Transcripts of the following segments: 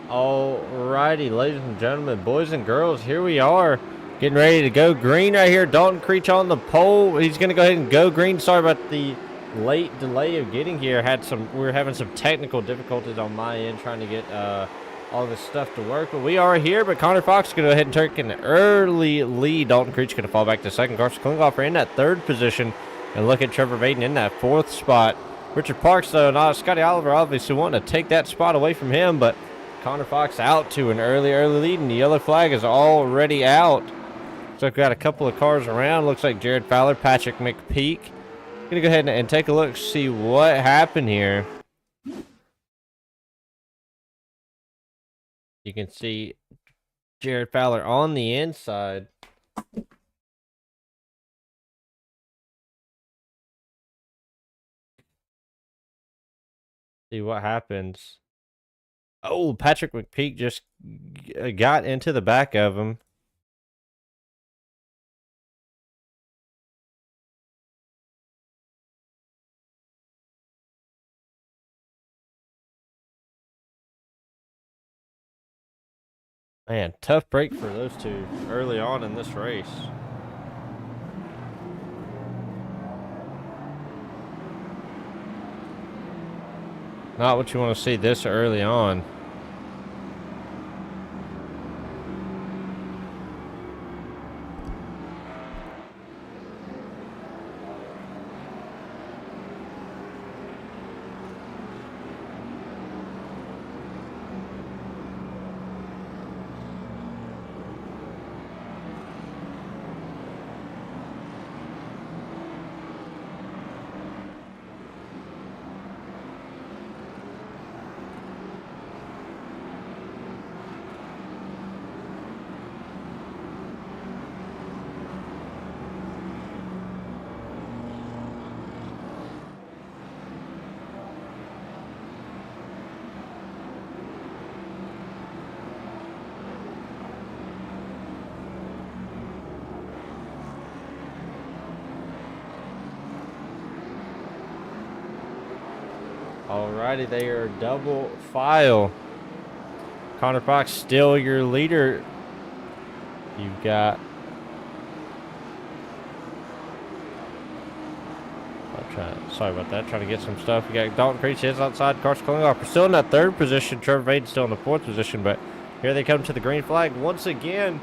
Alrighty, ladies and gentlemen, boys and girls, here we are, getting ready to go green right here. Dalton Creech on the pole. He's going to go ahead and go green. Sorry about the late delay of getting here. We were having some technical difficulties on my end trying to get all this stuff to work. But we are here, but Connor Fox is going to go ahead and take an early lead. Dalton Creech going to fall back to second. Carson Klinghoffer in that third position. And look at Trevor Vaden in that fourth spot. Richard Parks, though, not Scotty Oliver, obviously wanting to take that spot away from him, but Connor Fox out to an early lead, and the yellow flag is already out. So we've got a couple of cars around. Looks like Jared Fowler, Patrick McPeak. Gonna go ahead and take a look, see what happened here. You can see Jared Fowler on the inside. See what happens. Oh, Patrick McPeak just got into the back of him. Man, tough break for those two early on in this race. Not what you want to see this early on. Alrighty, they are double file. Connor Fox still your leader. You've got sorry about that, trying to get some stuff. You got Dalton Creech is outside, Carson Klinghoffer still in that third position, Trevor Vaden still in the fourth position, but here they come to the green flag once again.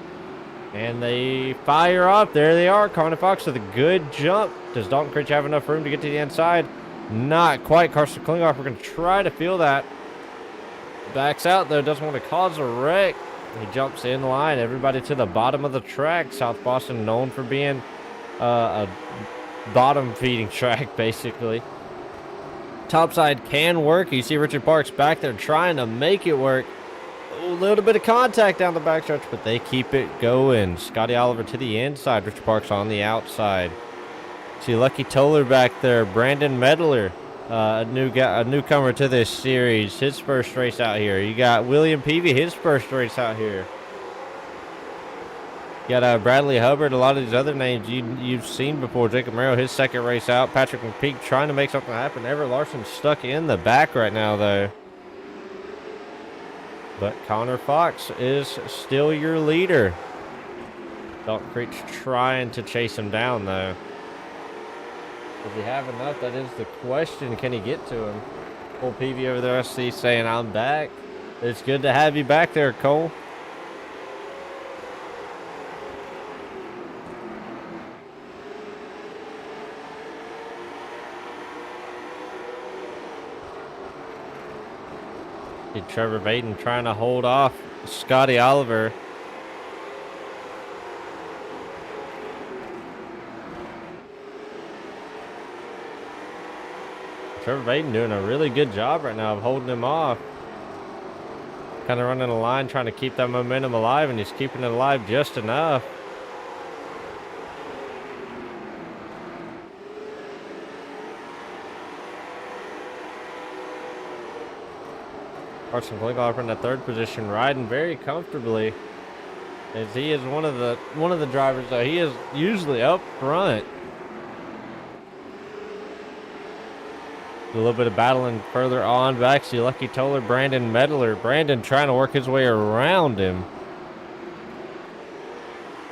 And they fire off. There they are. Connor Fox with a good jump. Does Dalton Creech have enough room to get to the inside? Not quite. Carson Klinghoffer going to try to feel that. Backs out, though. Doesn't want to cause a wreck. He jumps in line. Everybody to the bottom of the track. South Boston known for being a bottom-feeding track, basically. Topside can work. You see Richard Parks back there trying to make it work. A little bit of contact down the backstretch, but they keep it going. Scotty Oliver to the inside. Richard Parks on the outside. See Lucky Toller back there. Brandon Medler, a newcomer to this series. His first race out here. You got William Peavy, his first race out here. You got Bradley Hubbard. A lot of these other names you've seen before. Jacob Merrill, his second race out. Patrick McPeak trying to make something happen. Everett Larson stuck in the back right now, though. But Connor Fox is still your leader. Dalton Creech trying to chase him down, though. Does he have enough? That is the question. Can he get to him? Cole Peavy over there, I see, saying, I'm back. It's good to have you back there, Cole. Trevor Vaden trying to hold off Scotty Oliver. Trevor Vaden doing a really good job right now of holding him off. Kind of running a line, trying to keep that momentum alive, and he's keeping it alive just enough. Carson Klinghoffer in the third position, riding very comfortably, as he is one of the drivers. Though he is usually up front. A little bit of battling further on, but actually Lucky Toller, Brandon Medler. Brandon trying to work his way around him.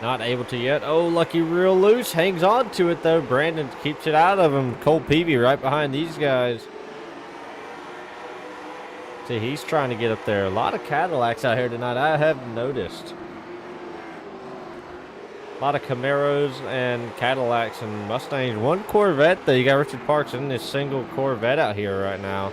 Not able to yet. Oh, Lucky real loose. Hangs on to it, though. Brandon keeps it out of him. Cole Peavy right behind these guys. See, he's trying to get up there. A lot of Cadillacs out here tonight, I have noticed. A lot of Camaros and Cadillacs and Mustangs. One Corvette, though. You got Richard Parks in this single Corvette out here right now.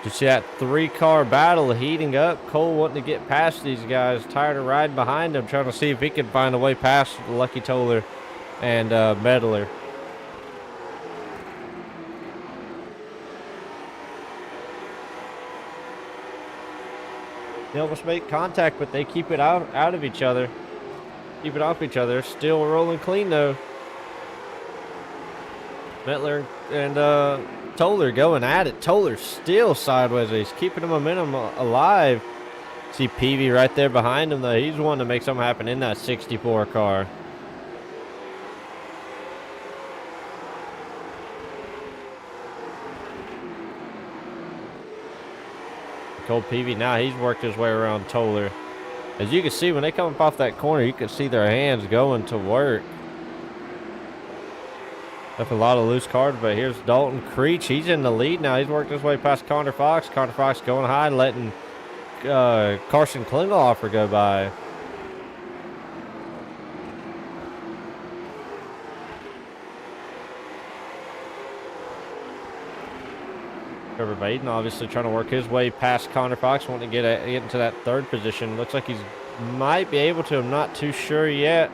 You see that 3-car battle heating up. Cole wanting to get past these guys. Tired of riding behind them. Trying to see if he can find a way past Lucky Toller and Medler. They almost make contact, but they keep it out of each other. Keep it off each other. Still rolling clean, though. Medler and Toller going at it. Toller still sideways. He's keeping the momentum alive. See Peavy right there behind him, though. He's one to make something happen in that 64 car. Cole Peavy now, he's worked his way around Toller. As you can see, when they come up off that corner, you can see their hands going to work. Left a lot of loose cars, but here's Dalton Creech. He's in the lead now. He's worked his way past Connor Fox. Connor Fox going high, letting Carson Klingelhofer go by. Trevor Baden obviously trying to work his way past Connor Fox, wanting to get into that 3rd position. Looks like he's might be able to. I'm not too sure yet.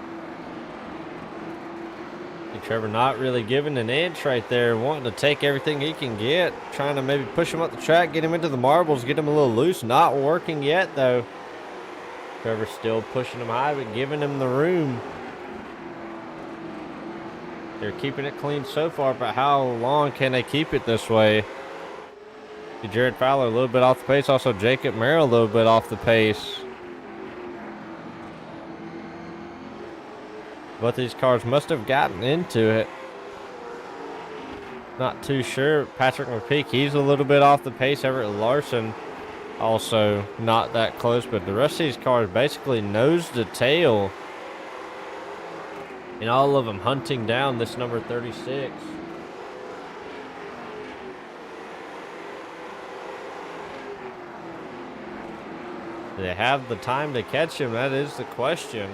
Trevor not really giving an inch right there, wanting to take everything he can get, trying to maybe push him up the track, get him into the marbles, get him a little loose. Not working yet, though. Trevor still pushing him high, but giving him the room. They're keeping it clean so far, but how long can they keep it this way? Jared Fowler a little bit off the pace. Also, Jacob Merrill a little bit off the pace. Both these cars must have gotten into it. Not too sure. Patrick McPeak, he's a little bit off the pace. Everett Larson also not that close, but the rest of these cars basically nose to tail. And all of them hunting down this number 36. Do they have the time to catch him? That is the question.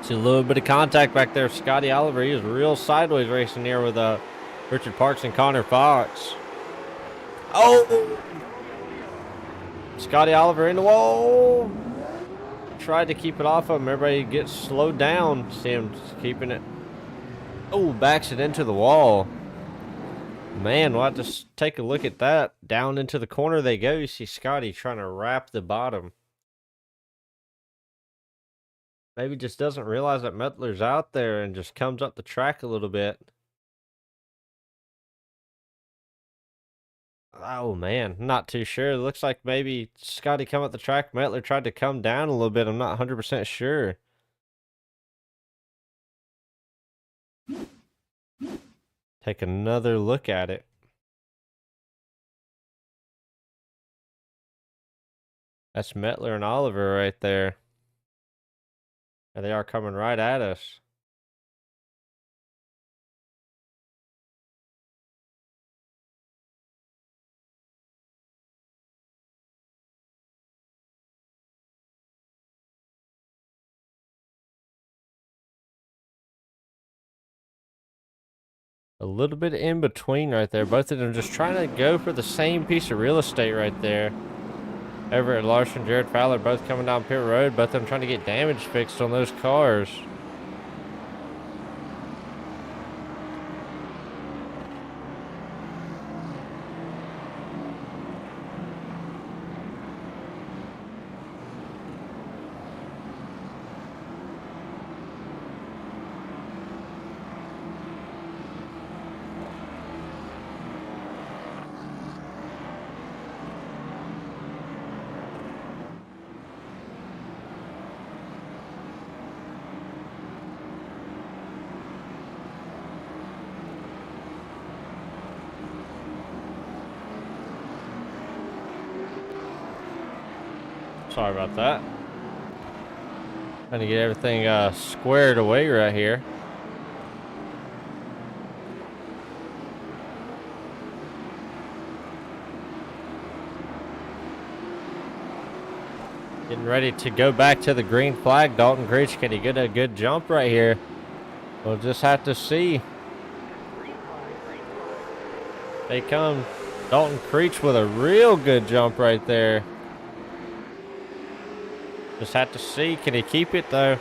See a little bit of contact back there. Scotty Oliver, he was real sideways racing here with Richard Parks and Connor Fox. Oh! Scotty Oliver in the wall. Tried to keep it off of him. Everybody gets slowed down. See him just keeping it. Oh, backs it into the wall. Man, we'll have to take a look at that. Down into the corner they go. You see Scotty trying to wrap the bottom. Maybe just doesn't realize that Medler's out there and just comes up the track a little bit. Oh, man. Not too sure. It looks like maybe Scotty come up the track. Medler tried to come down a little bit. I'm not 100% sure. Take another look at it. That's Medler and Oliver right there. And they are coming right at us. A little bit in between right there. Both of them just trying to go for the same piece of real estate right there. Everett Larson, Jared Fowler, both coming down pit road. Both of them trying to get damage fixed on those cars. Sorry about that. Trying to get everything squared away right here. Getting ready to go back to the green flag. Dalton Creech, can he get a good jump right here? We'll just have to see. They come. Dalton Creech with a real good jump right there. Just have to see. Can he keep it though?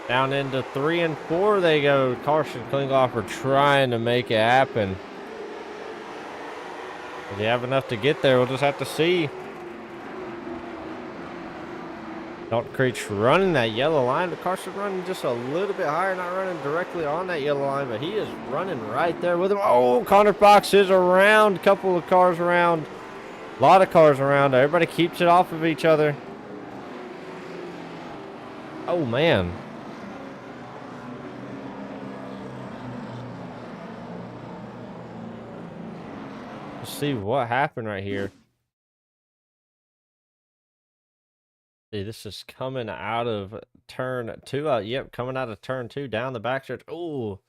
Down into 3 and 4 they go. Carson Klinghoffer trying to make it happen. Does he have enough to get there? We'll just have to see. Dalton Creech running that yellow line, but Carson running just a little bit higher, not running directly on that yellow line, but he is running right there with him. Oh, Connor Fox is around, a couple of cars around, a lot of cars around. Everybody keeps it off of each other. Oh, man. Let's see what happened right here. See, this is coming out of turn 2. Yep, coming out of turn 2 down the backstretch. Oh,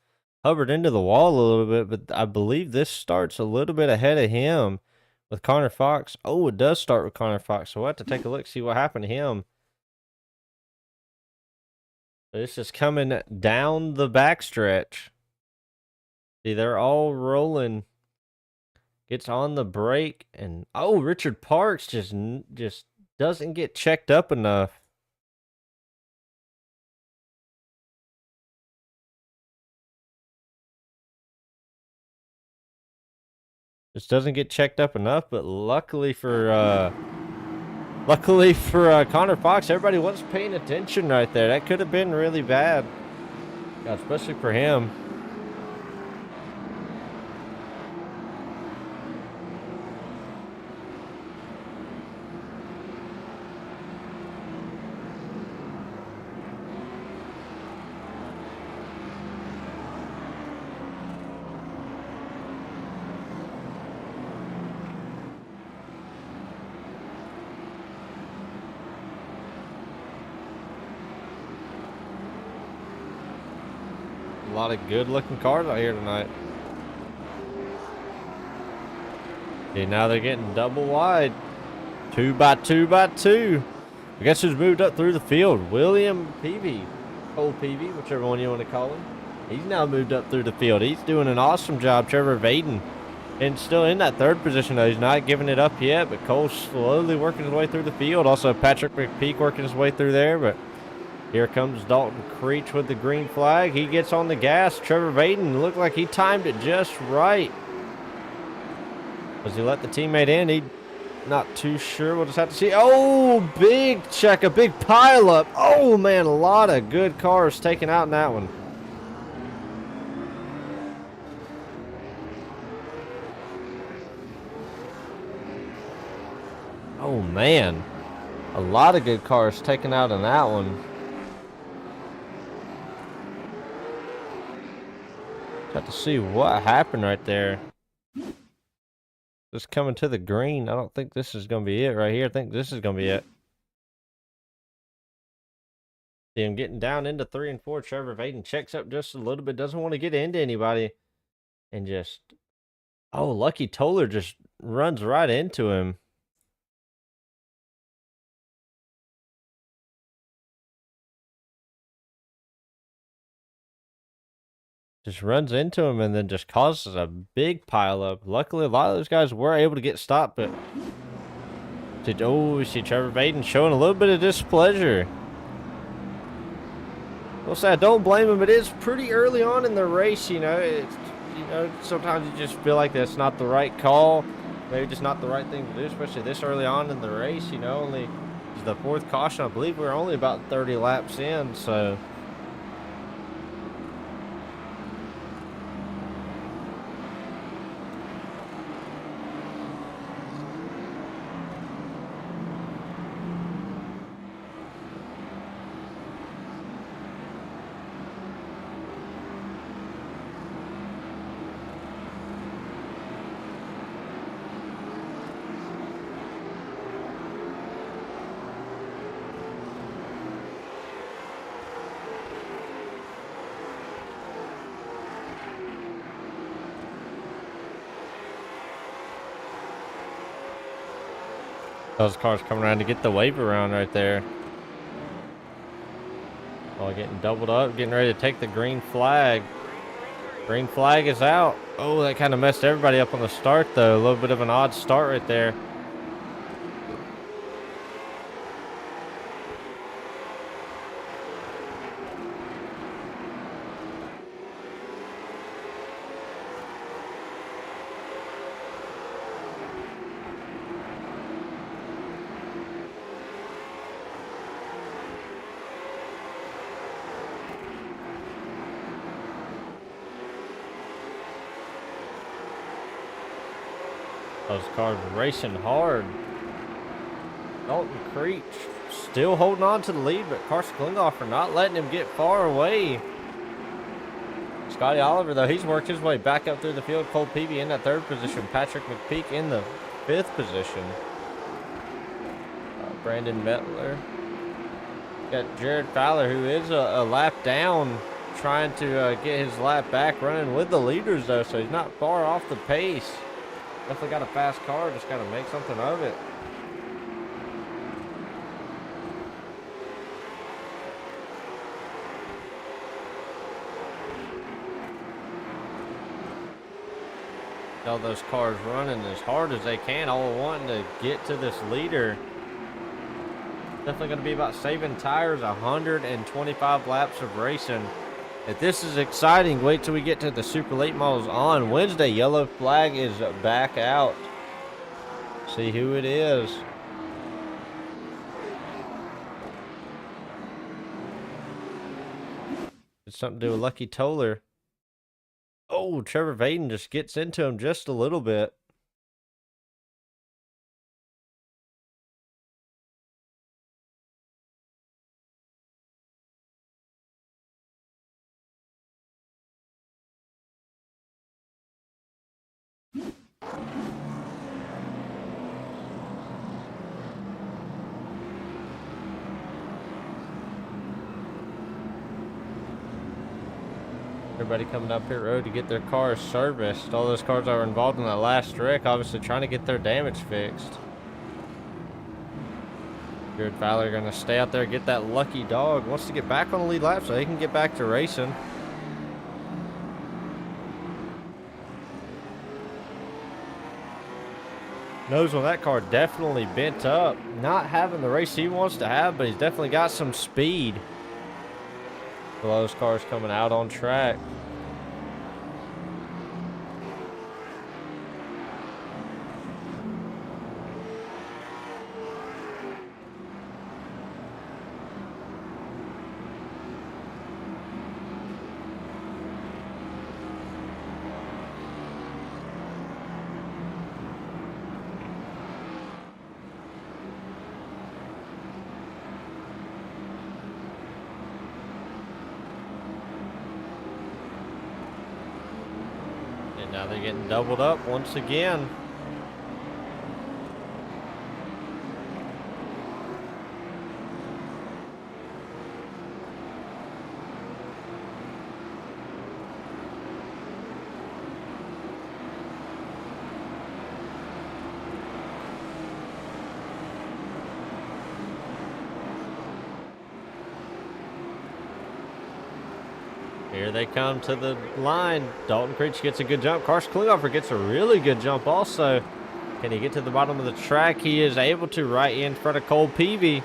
hovered into the wall a little bit, but I believe this starts a little bit ahead of him with Connor Fox. Oh, it does start with Connor Fox, so we'll have to take a look, see what happened to him. This is coming down the backstretch. See, they're all rolling. Gets on the brake, and oh, Richard Parks just doesn't get checked up enough. Just doesn't get checked up enough, but luckily for Connor Fox, everybody was paying attention right there. That could have been really bad, especially for him. A lot of good-looking cars out here tonight. Okay, now they're getting double wide. 2 by 2 by 2. I guess who's moved up through the field? William Peavy. Cole Peavy, whichever one you want to call him. He's now moved up through the field. He's doing an awesome job. Trevor Vaden. And still in that 3rd position, though. He's not giving it up yet, but Cole's slowly working his way through the field. Also, Patrick McPeak working his way through there, but here comes Dalton Creech with the green flag. He gets on the gas. Trevor Vaden looked like he timed it just right. Does he let the teammate in? He not too sure. We'll just have to see. Oh, big check, a big pile up. Oh, man, a lot of good cars taken out in that one. Oh, man. A lot of good cars taken out in that one. Got to see what happened right there. Just coming to the green. I don't think this is going to be it right here. I think this is going to be it. See him getting down into 3 and 4. Trevor Vaden checks up just a little bit. Doesn't want to get into anybody. And just... oh, Lucky Toller just runs right into him. Just runs into him and then just causes a big pile up. Luckily, a lot of those guys were able to get stopped, but... oh, we see Trevor Vaden showing a little bit of displeasure. Well, say I don't blame him. It is pretty early on in the race, you know. It's, you know, sometimes you just feel like that's not the right call. Maybe just not the right thing to do, especially this early on in the race, you know. Only the 4th caution. I believe we're only about 30 laps in, so... Those cars coming around to get the wave around right there. Oh, getting doubled up, getting ready to take the green flag. Green flag is out. Oh, that kind of messed everybody up on the start, though. A little bit of an odd start right there. Those cars racing hard. Dalton Creech still holding on to the lead, but Carson Klinghoffer not letting him get far away. Scotty Oliver, though, he's worked his way back up through the field. Cole Peavy in that 3rd position. Patrick McPeak in the 5th position. Brandon Mettler. Got Jared Fowler, who is a lap down, trying to get his lap back, running with the leaders, though, so he's not far off the pace. Definitely got a fast car, just got to make something of it. All those cars running as hard as they can, all wanting to get to this leader. Definitely going to be about saving tires, 125 laps of racing. If this is exciting, wait till we get to the super late models on Wednesday. Yellow flag is back out. See who it is. It's something to do with Lucky Toller. Oh, Trevor Vaden just gets into him just a little bit. Everybody coming up pit road to get their cars serviced. All those cars that were involved in that last wreck, obviously trying to get their damage fixed. Jared Fowler going to stay out there, get that lucky dog. Wants to get back on the lead lap so he can get back to racing. Knows when that car definitely bent up. Not having the race he wants to have, but he's definitely got some speed. Those cars coming out on track. Now they're getting doubled up once again. Here they come to the line. Dalton Creech gets a good jump. Carson Klinghoffer gets a really good jump also. Can he get to the bottom of the track? He is able to, right in front of Cole Peavy.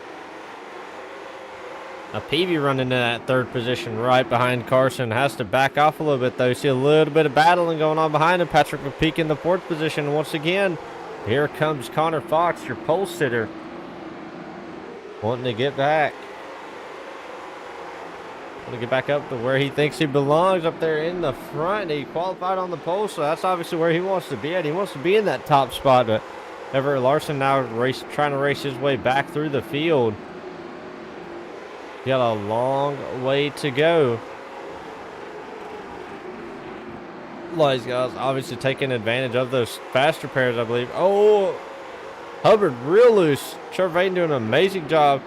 Peavy running in that 3rd position right behind Carson. Has to back off a little bit, though. You see a little bit of battling going on behind him. Patrick McPeak in the 4th position. Once again, here comes Connor Fox, your pole sitter, wanting to get back. Want to get back up to where he thinks he belongs, up there in the front. He qualified on the pole, so that's obviously where he wants to be at. He wants to be in that top spot, but Everett Larson now trying to race his way back through the field. He got a long way to go. A lot of these guys obviously taking advantage of those faster pairs, I believe. Oh, Hubbard real loose. Trevor Vaden doing an amazing job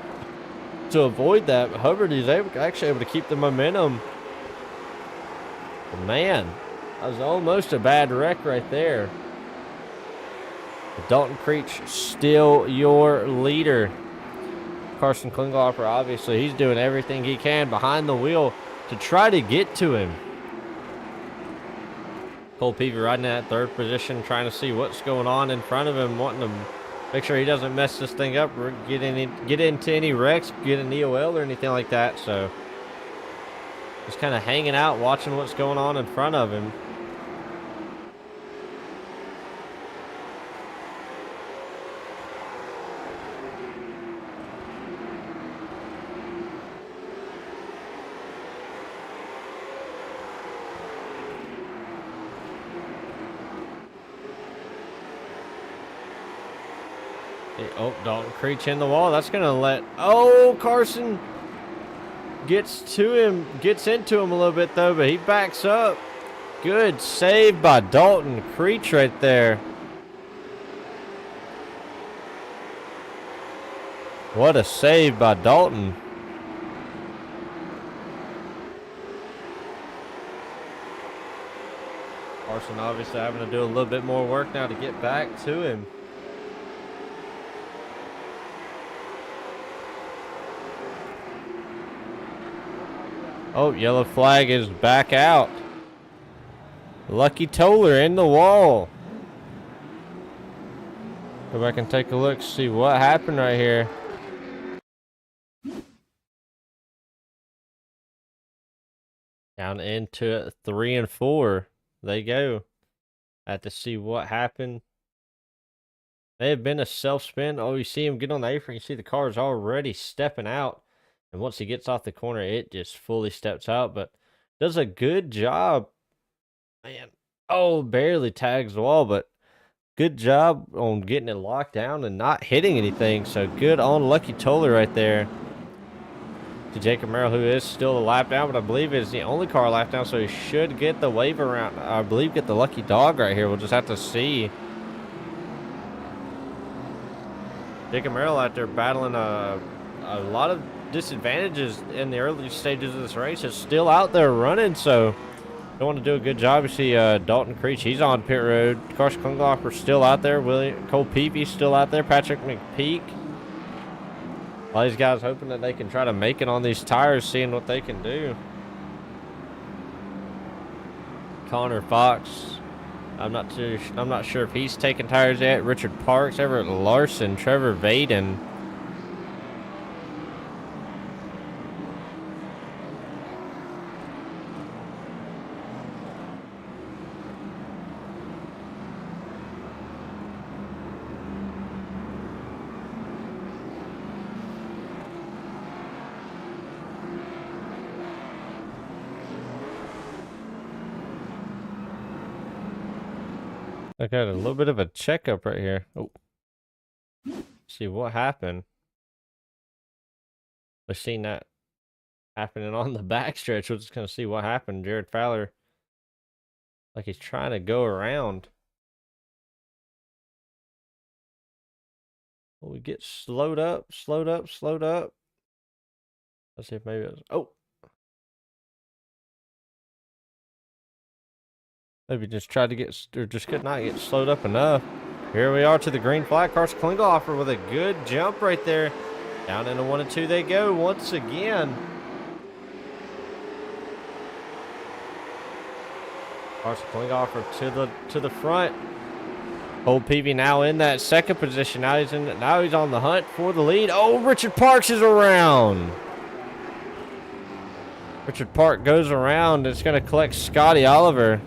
to avoid that. Hubbard is actually able to keep the momentum. Man, that was almost a bad wreck right there. Dalton Creech still your leader. Carson Klingloffer, obviously, he's doing everything he can behind the wheel to try to get to him. Cole Peavy riding in that third position, trying to see what's going on in front of him, wanting to make sure he doesn't mess this thing up or get into any wrecks, get an EOL or anything like that. So just kind of hanging out, watching what's going on in front of him. Oh, Dalton Creech in the wall. That's going to let... Oh, Carson gets into him a little bit, though, but he backs up. Good save by Dalton Creech right there. What a save by Dalton. Carson obviously having to do a little bit more work now to get back to him. Oh, yellow flag is back out. Lucky Toller in the wall. Go back and take a look, see what happened right here. Down into 3 and 4. They go. I have to see what happened. May have been a self-spin. Oh, you see him get on the apron. You see the car is already stepping out. And once he gets off the corner, it just fully steps out. But does a good job. Man. Oh, barely tags the wall, but good job on getting it locked down and not hitting anything. So good on Lucky Toller right there. To Jacob Merrill, who is still a lap down, but I believe is the only car lap down. So he should get the wave around. I believe get the lucky dog right here. We'll just have to see. Jacob Merrill out there battling a lot of disadvantages in the early stages of this race. Is still out there running, so don't want to do a good job. You see Dalton Creech, he's on pit road. Carson Klingloffer still out there. Cole Peavy still out there. Patrick McPeak. All these guys hoping that they can try to make it on these tires, seeing what they can do. Connor Fox. I'm not sure if he's taking tires yet. Richard Parks, Everett Larson, Trevor Vaden. I got a little bit of a checkup right here. Oh, see what happened. We've seen that happening on the backstretch. We're just gonna see what happened. Jared Fowler, like he's trying to go around. Well, we get slowed up. Let's see if maybe it was, oh. Maybe just tried to get, or just could not get slowed up enough. Here we are to the green flag. Carson Klingloffer with a good jump right there. Down into 1 and 2 they go once again. Carson Klingloffer to the front. Old Peavy now in that second position. Now he's on the hunt for the lead. Oh, Richard Parks is around. Richard Park goes around. It's going to collect Scotty Oliver.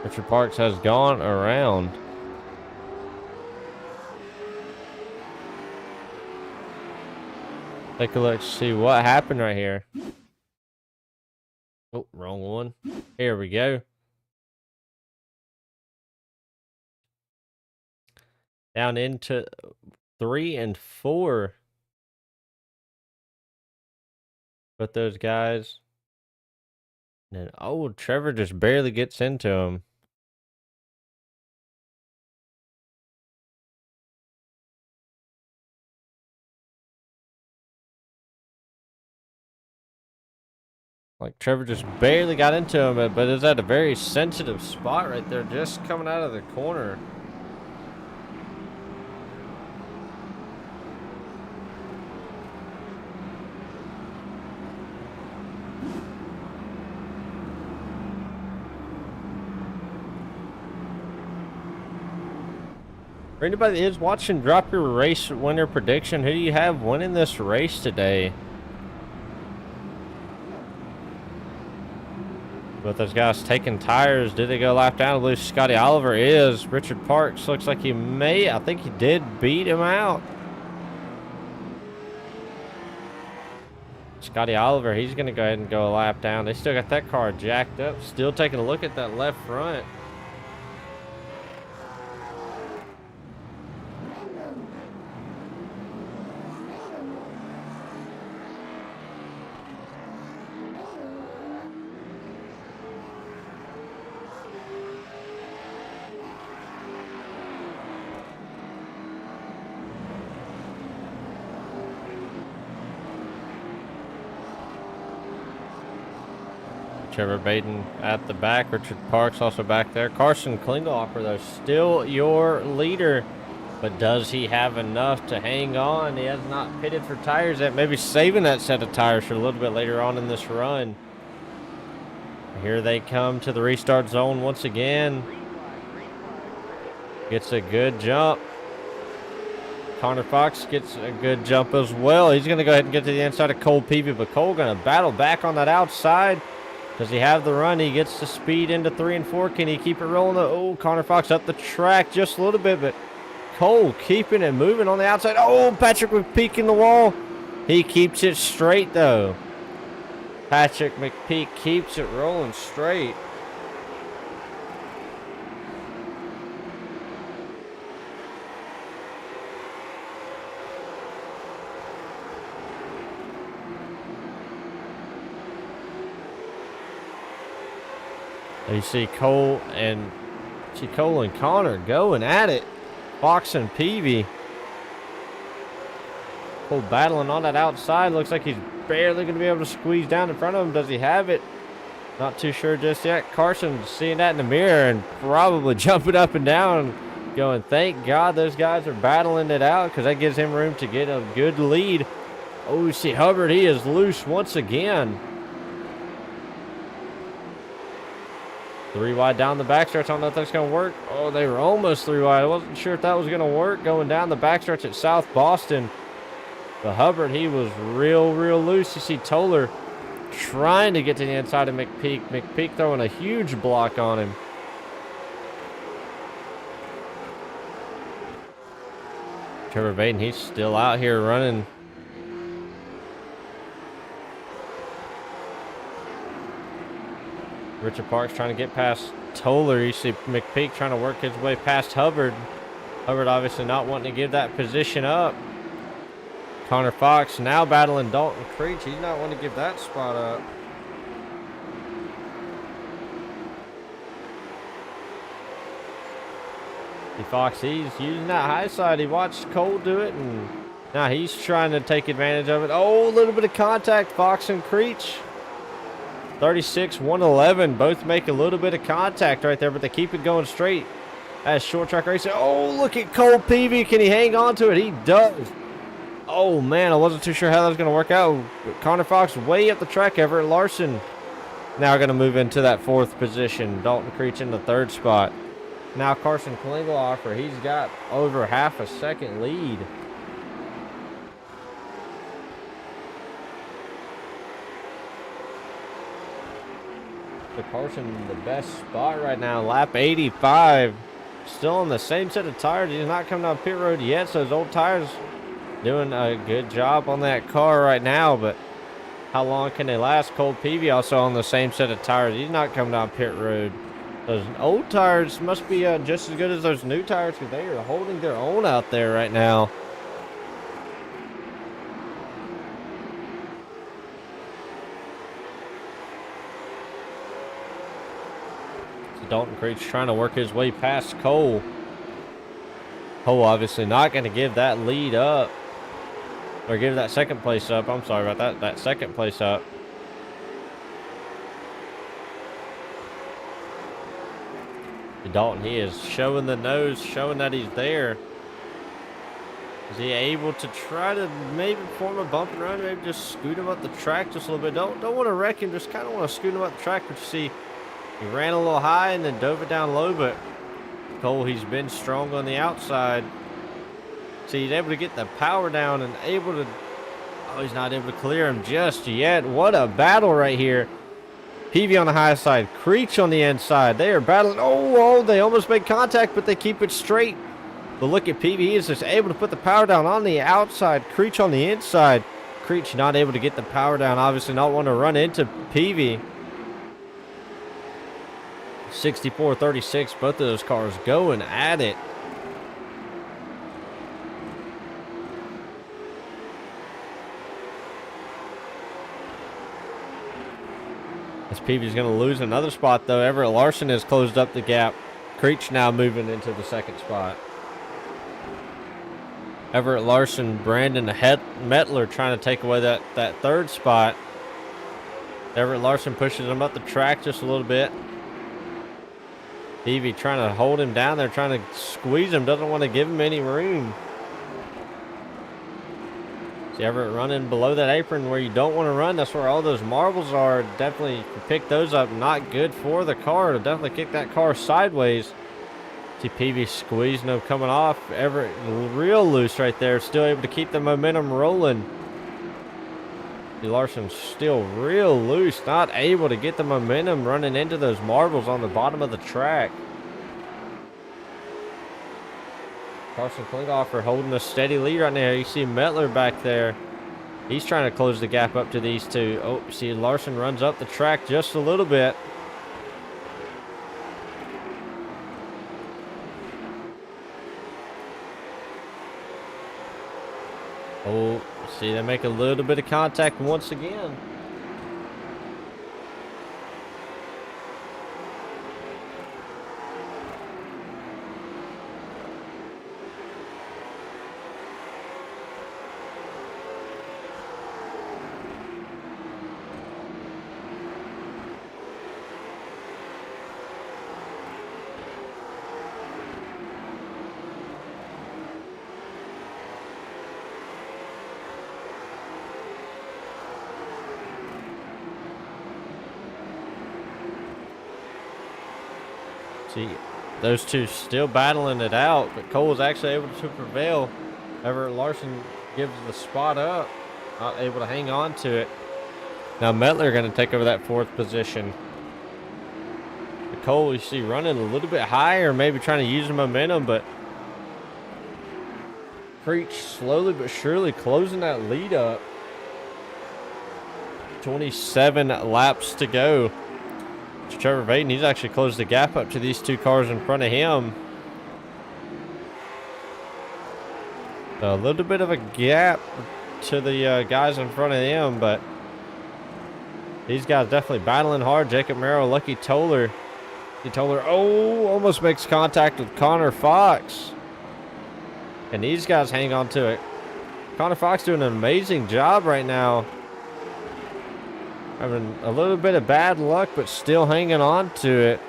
Richard Parks has gone around. Take a look, see what happened right here. Oh, wrong one. Here we go. Down into 3 and 4. But those guys. And then, oh, Trevor just barely gets into him. Like Trevor just barely got into him, but it's at a very sensitive spot right there, just coming out of the corner. For anybody that is watching, drop your race winner prediction. Who do you have winning this race today? But those guys taking tires, did they go lap down to lose? Scotty Oliver is. Richard Parks looks like he may. I think he did beat him out. Scotty Oliver, he's going to go ahead and go a lap down. They still got that car jacked up. Still taking a look at that left front. Trevor Baden at the back. Richard Parks also back there. Carson Klingelhofer, though, still your leader. But does he have enough to hang on? He has not pitted for tires yet. Maybe saving that set of tires for a little bit later on in this run. Here they come to the restart zone once again. Gets a good jump. Connor Fox gets a good jump as well. He's going to go ahead and get to the inside of Cole Peavy, but Cole going to battle back on that outside. Does he have the run? He gets the speed into 3 and 4. Can he keep it rolling? Oh, Connor Fox up the track just a little bit, but Cole keeping it moving on the outside. Oh, Patrick McPeak in the wall. He keeps it straight, though. Patrick McPeak keeps it rolling straight. You see Cole and Connor going at it. Fox and Peavy. Cole battling on that outside. Looks like he's barely going to be able to squeeze down in front of him. Does he have it? Not too sure just yet. Carson seeing that in the mirror and probably jumping up and down, going, thank God those guys are battling it out, because that gives him room to get a good lead. Oh, you see Hubbard, he is loose once again. 3 wide down the backstretch. I don't know if that's going to work. Oh, they were almost 3 wide. I wasn't sure if that was going to work going down the backstretch at South Boston. But Hubbard, he was real loose. You see Toller trying to get to the inside of McPeak. McPeak throwing a huge block on him. Trevor Baden, he's still out here running. Richard Parks trying to get past Toller. You see McPeak trying to work his way past Hubbard. Hubbard obviously not wanting to give that position up. Connor Fox now battling Dalton Creech. He's not wanting to give that spot up. Fox, he's using that high side. He watched Cole do it, and now he's trying to take advantage of it. Oh, a little bit of contact, Fox and Creech. 36, 111. Both make a little bit of contact right there, but they keep it going straight as short track racing. Oh, look at Cole Peavy. Can he hang on to it? He does. Oh, man, I wasn't too sure how that was going to work out. Connor Fox way up the track. Everett Larson now going to move into that 4th position. Dalton Creech in the 3rd spot. Now Carson Klingelhofer, he's got over half a second lead. So Carson, the best spot right now, lap 85. Still on the same set of tires. He's not coming down pit road yet, so those old tires doing a good job on that car right now, but how long can they last? Cole Peavy also on the same set of tires. He's not coming down pit road. Those old tires must be just as good as those new tires, because they are holding their own out there right now. So Dalton Creech trying to work his way past Cole. Cole obviously not going to give that lead up. Or give that 2nd place up. I'm sorry about that. That 2nd place up. Dalton, he is showing the nose, showing that he's there. Is he able to try to maybe form a bump and run, maybe just scoot him up the track just a little bit? Don't want to wreck him, just kind of want to scoot him up the track. But you see, he ran a little high and then dove it down low, but Cole, he's been strong on the outside. See, he's able to get the power down and able to... Oh, he's not able to clear him just yet. What a battle right here. Peavy on the high side, Creech on the inside. They are battling. Oh, they almost made contact, but they keep it straight. But look at Peavy. He is just able to put the power down on the outside. Creech on the inside. Creech not able to get the power down. Obviously not want to run into Peavy. 64-36. Both of those cars going at it. As Peavy's going to lose another spot, though. Everett Larson has closed up the gap. Creech now moving into the second spot. Everett Larson, Brandon Metler trying to take away that third spot. Everett Larson pushes him up the track just a little bit. Peavy trying to hold him down there, trying to squeeze him, doesn't want to give him any room. See Everett running below that apron where you don't want to run. That's where all those marbles are. Definitely pick those up. Not good for the car. To definitely kick that car sideways. See Peavy squeezing him coming off. Everett real loose right there. Still able to keep the momentum rolling. See Larson still real loose. Not able to get the momentum running into those marbles on the bottom of the track. Carson Klinghoffer holding a steady lead right now. You see Metler back there. He's trying to close the gap up to these two. Oh, see Larson runs up the track just a little bit. Oh, see they make a little bit of contact once again. See, those two still battling it out, but Cole is actually able to prevail. Everett Larson gives the spot up, not able to hang on to it. Now Metler going to take over that fourth position. But Cole, you see, running a little bit higher, maybe trying to use the momentum, but Creech slowly but surely closing that lead up. 27 laps to go. Trevor Vaden, he's actually closed the gap up to these two cars in front of him. A little bit of a gap to the guys in front of him, but these guys definitely battling hard. Jacob Merrill, Lucky Toller. Oh, almost makes contact with Connor Fox. And these guys hang on to it. Connor Fox doing an amazing job right now. Having a little bit of bad luck, but still hanging on to it.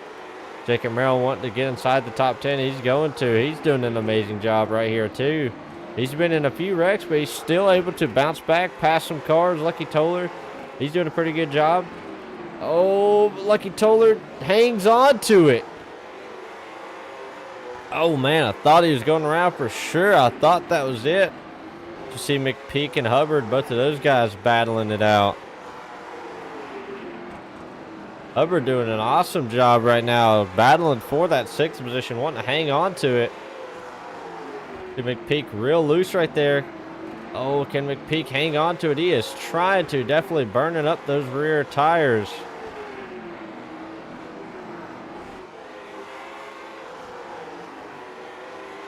Jacob Merrill wanting to get inside the top 10. He's going to. He's doing an amazing job right here, too. He's been in a few wrecks, but he's still able to bounce back, pass some cars. Lucky Toller, he's doing a pretty good job. Oh, Lucky Toller hangs on to it. Oh, man, I thought he was going around for sure. I thought that was it. You see McPeak and Hubbard, both of those guys battling it out. Hubbard doing an awesome job right now, battling for that sixth position, wanting to hang on to it. McPeak real loose right there. Oh, can McPeak hang on to it? He is trying to, definitely burning up those rear tires.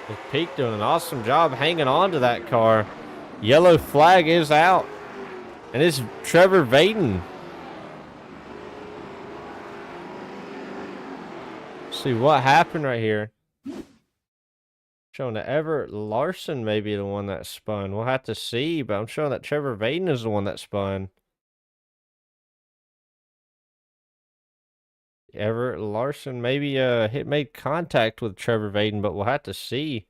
McPeak doing an awesome job hanging on to that car. Yellow flag is out. And it's Trevor Vaden. See what happened right here. Showing that Everett Larson may be the one that spun. We'll have to see, but I'm showing that Trevor Vaden is the one that spun. Everett Larson maybe made contact with Trevor Vaden, but we'll have to see.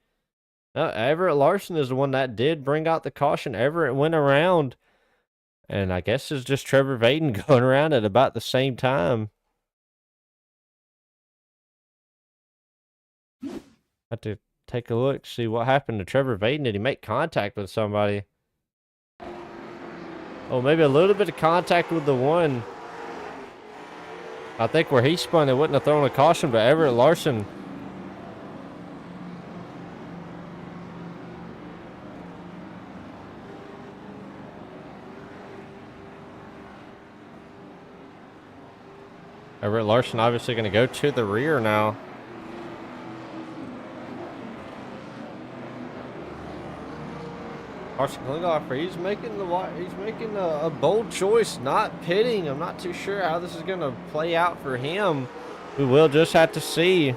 Everett Larson is the one that did bring out the caution. Everett went around, and I guess it's just Trevor Vaden going around at about the same time. Have to take a look, see what happened to Trevor Vaden. Did he make contact with somebody? Oh, maybe a little bit of contact with the one. I think where he spun, they wouldn't have thrown a caution, but Everett Larson. Everett Larson obviously going to go to the rear now. Carson Klinghoffer, he's making a bold choice, not pitting. I'm not too sure how this is going to play out for him. We will just have to see.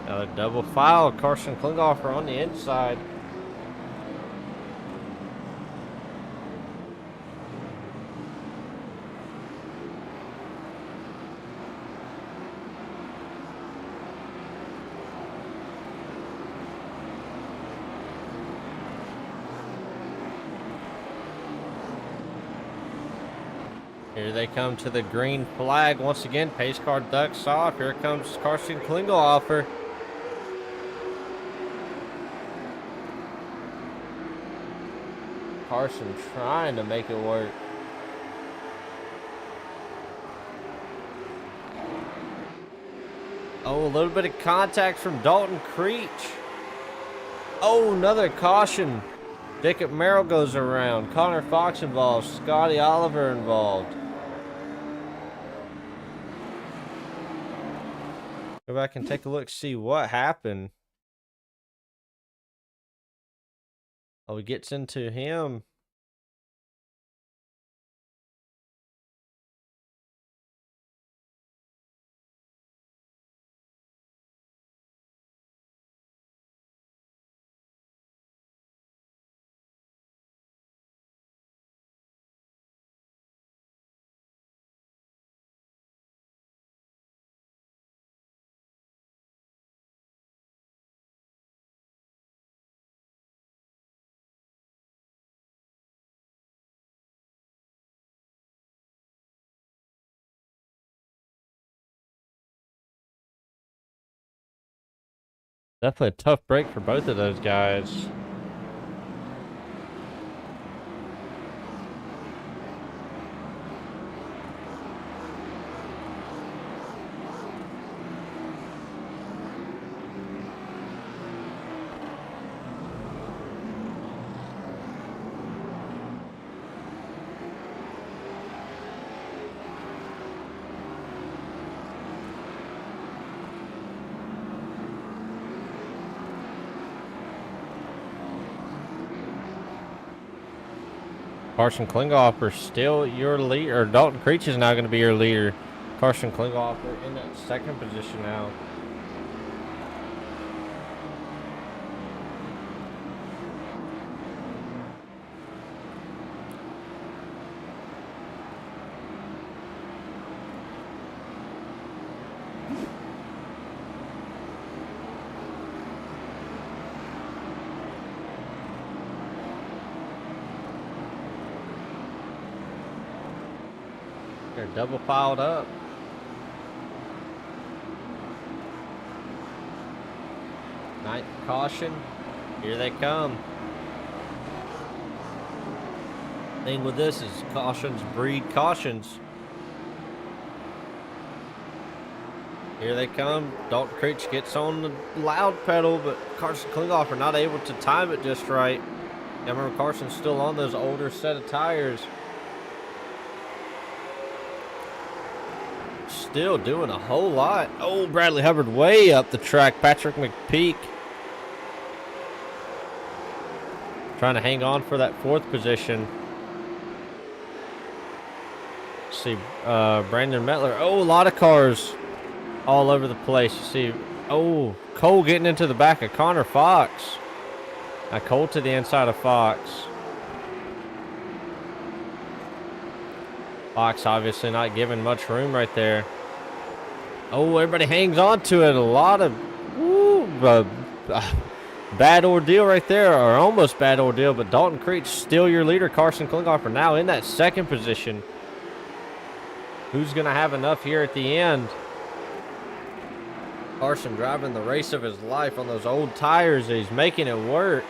Another double file, Carson Klinghoffer on the inside. Here they come to the green flag once again. Pace car ducks off. Here comes Carson Klinghoffer. Carson trying to make it work. Oh, a little bit of contact from Dalton Creech. Oh, another caution. Jacob Merrill goes around. Connor Fox involved. Scotty Oliver involved. Go back and take a look, see what happened. Oh, he gets into him. Definitely a tough break for both of those guys. Carson Klinghoffer still your leader, or Dalton Creech is now going to be your leader. Carson Klinghoffer in that second position now. They're double filed up. Ninth caution. Here they come. Thing with this is cautions breed cautions. Here they come. Dalton Creech gets on the loud pedal, but Carson Klinghoffer not able to time it just right. I remember Carson's still on those older set of tires. Still doing a whole lot. Oh, Bradley Hubbard way up the track. Patrick McPeak. trying to hang on for that 4th position. See, Brandon Mettler. Oh, a lot of cars all over the place. You see, oh, Cole getting into the back of Connor Fox. Now Cole to the inside of Fox. Fox obviously not giving much room right there. Oh, everybody hangs on to it. A lot of bad ordeal right there, or almost bad ordeal. But Dalton Creech, still your leader. Carson Klinghoffer now in that 2nd position. Who's going to have enough here at the end? Carson driving the race of his life on those old tires. He's making it work.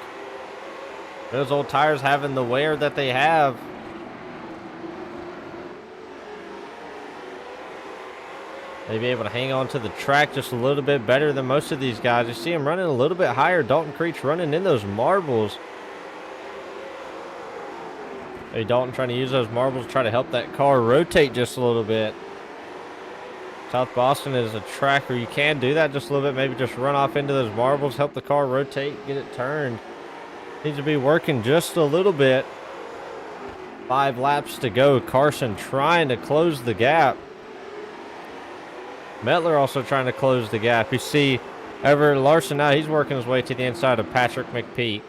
Those old tires having the wear that they have. They'll be able to hang on to the track just a little bit better than most of these guys. You see him running a little bit higher. Dalton Creech running in those marbles. Hey, Dalton trying to use those marbles to try to help that car rotate just a little bit. South Boston is a track where you can do that just a little bit. Maybe just run off into those marbles, help the car rotate, get it turned. Needs to be working just a little bit. 5 laps to go. Carson trying to close the gap. Mettler also trying to close the gap. You see Everett Larson now, he's working his way to the inside of Patrick McPeak.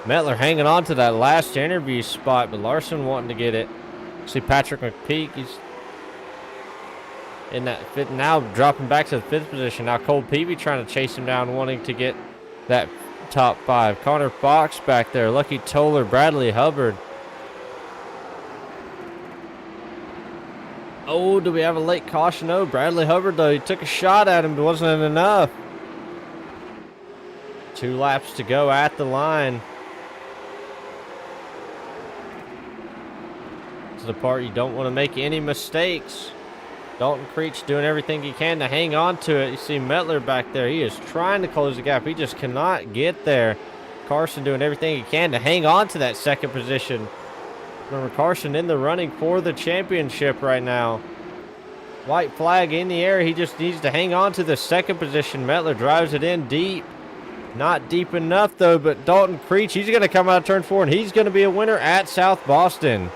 Mettler hanging on to that last interview spot, but Larson wanting to get it. See Patrick McPeak, he's in that 5th, now dropping back to the 5th position. Now Cole Peavy trying to chase him down, wanting to get that top 5. Connor Fox back there, Lucky Toller, Bradley Hubbard. Oh, do we have a late caution? No, Bradley Hubbard, though, he took a shot at him, but wasn't enough. 2 laps to go at the line. This is the part you don't want to make any mistakes. Dalton Creech doing everything he can to hang on to it. You see Mettler back there. He is trying to close the gap. He just cannot get there. Carson doing everything he can to hang on to that 2nd position. Remember, Carson in the running for the championship right now. White flag in the air. He just needs to hang on to the 2nd position. Mettler drives it in deep. Not deep enough, though, but Dalton Creech, he's going to come out of turn 4, and he's going to be a winner at South Boston.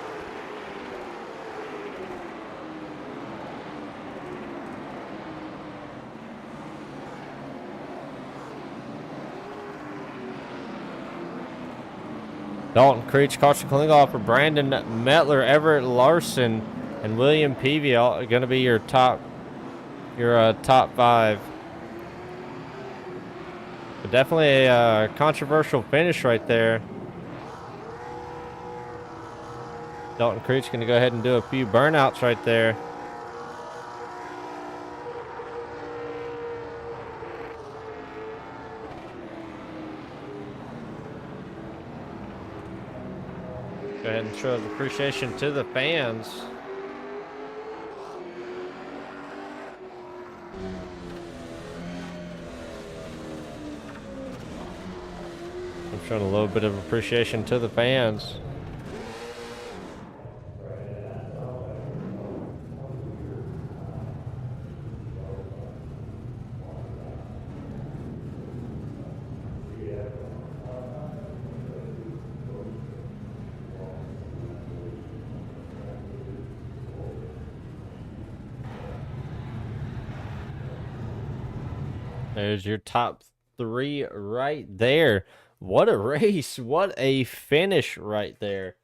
Dalton Creech, Carson Klinghoffer, Brandon Mettler, Everett Larson, and William Peavy are going to be your top 5. But definitely a controversial finish right there. Dalton Creech going to go ahead and do a few burnouts right there. Go ahead and show his appreciation to the fans. I'm showing a little bit of appreciation to the fans. There's your top 3 right there. What a race. What a finish right there.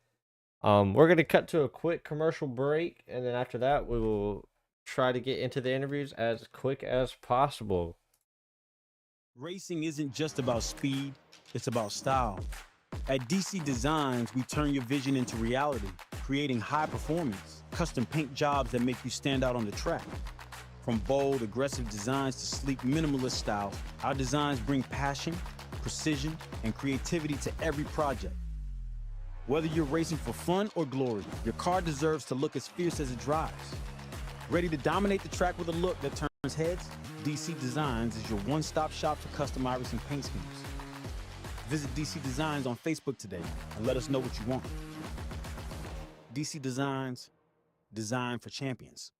We're going to cut to a quick commercial break, and then after that, we will try to get into the interviews as quick as possible. Racing isn't just about speed, it's about style. At DC Designs, we turn your vision into reality, creating high performance, custom paint jobs that make you stand out on the track. From bold, aggressive designs to sleek, minimalist styles, our designs bring passion, precision, and creativity to every project. Whether you're racing for fun or glory, your car deserves to look as fierce as it drives. Ready to dominate the track with a look that turns heads? DC Designs is your one-stop shop for custom iris and paint schemes. Visit DC Designs on Facebook today and let us know what you want. DC Designs, design for champions.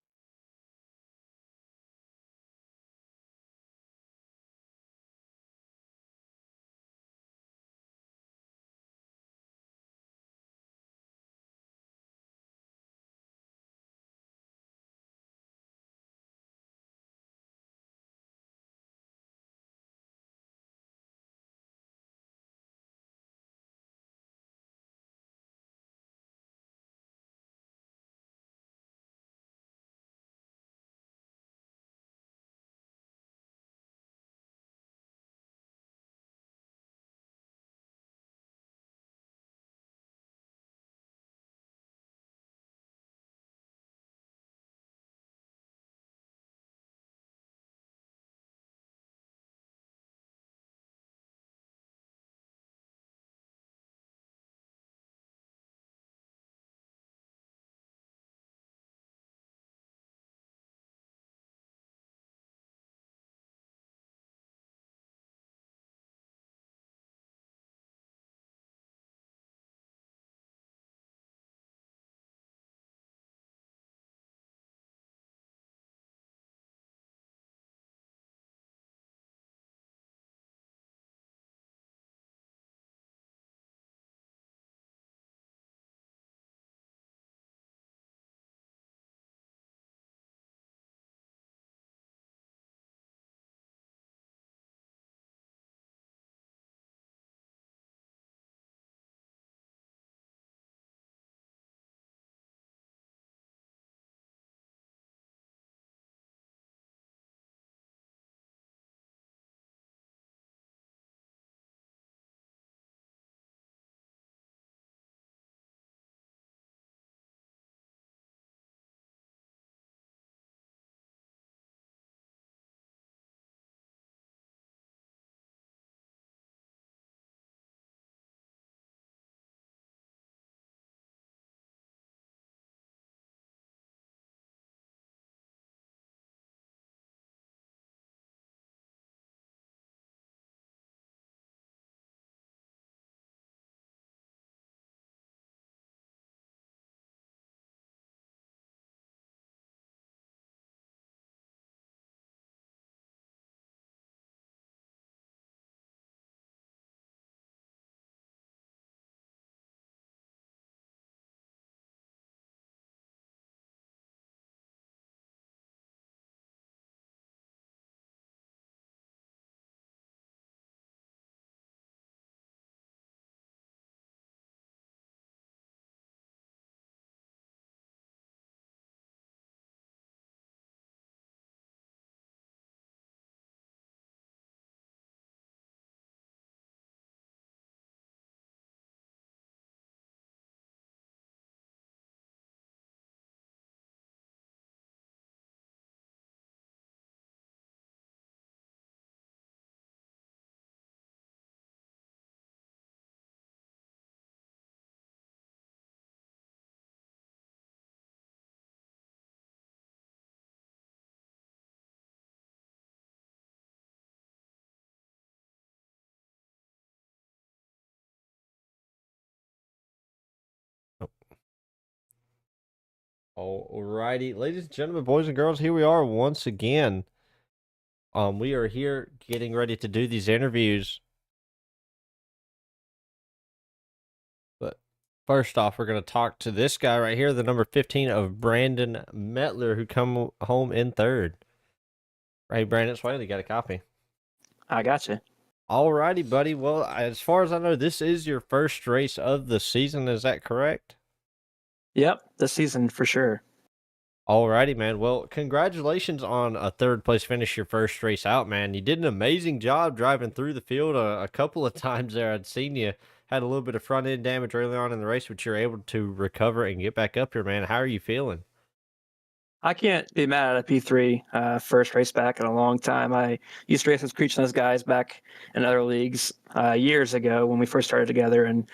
Alrighty, ladies and gentlemen, boys and girls, here we are once again. We are here getting ready to do these interviews. But first off, we're going to talk to this guy right here, the number 15 of Brandon Mettler, who come home in third. Hey, Brandon Swaley, got a copy. I got you. Alrighty, buddy. Well, as far as I know, this is your first race of the season. Is that correct? Yep, this season for sure. Alrighty, man. Well, congratulations on a third place finish your first race out, man. You did an amazing job driving through the field a couple of times there. I'd seen you had a little bit of front end damage early on in the race, but you're able to recover and get back up here, man. How are you feeling? I can't be mad at a P3 first race back in a long time. I used to race with Creech and those guys back in other leagues years ago when we first started together, and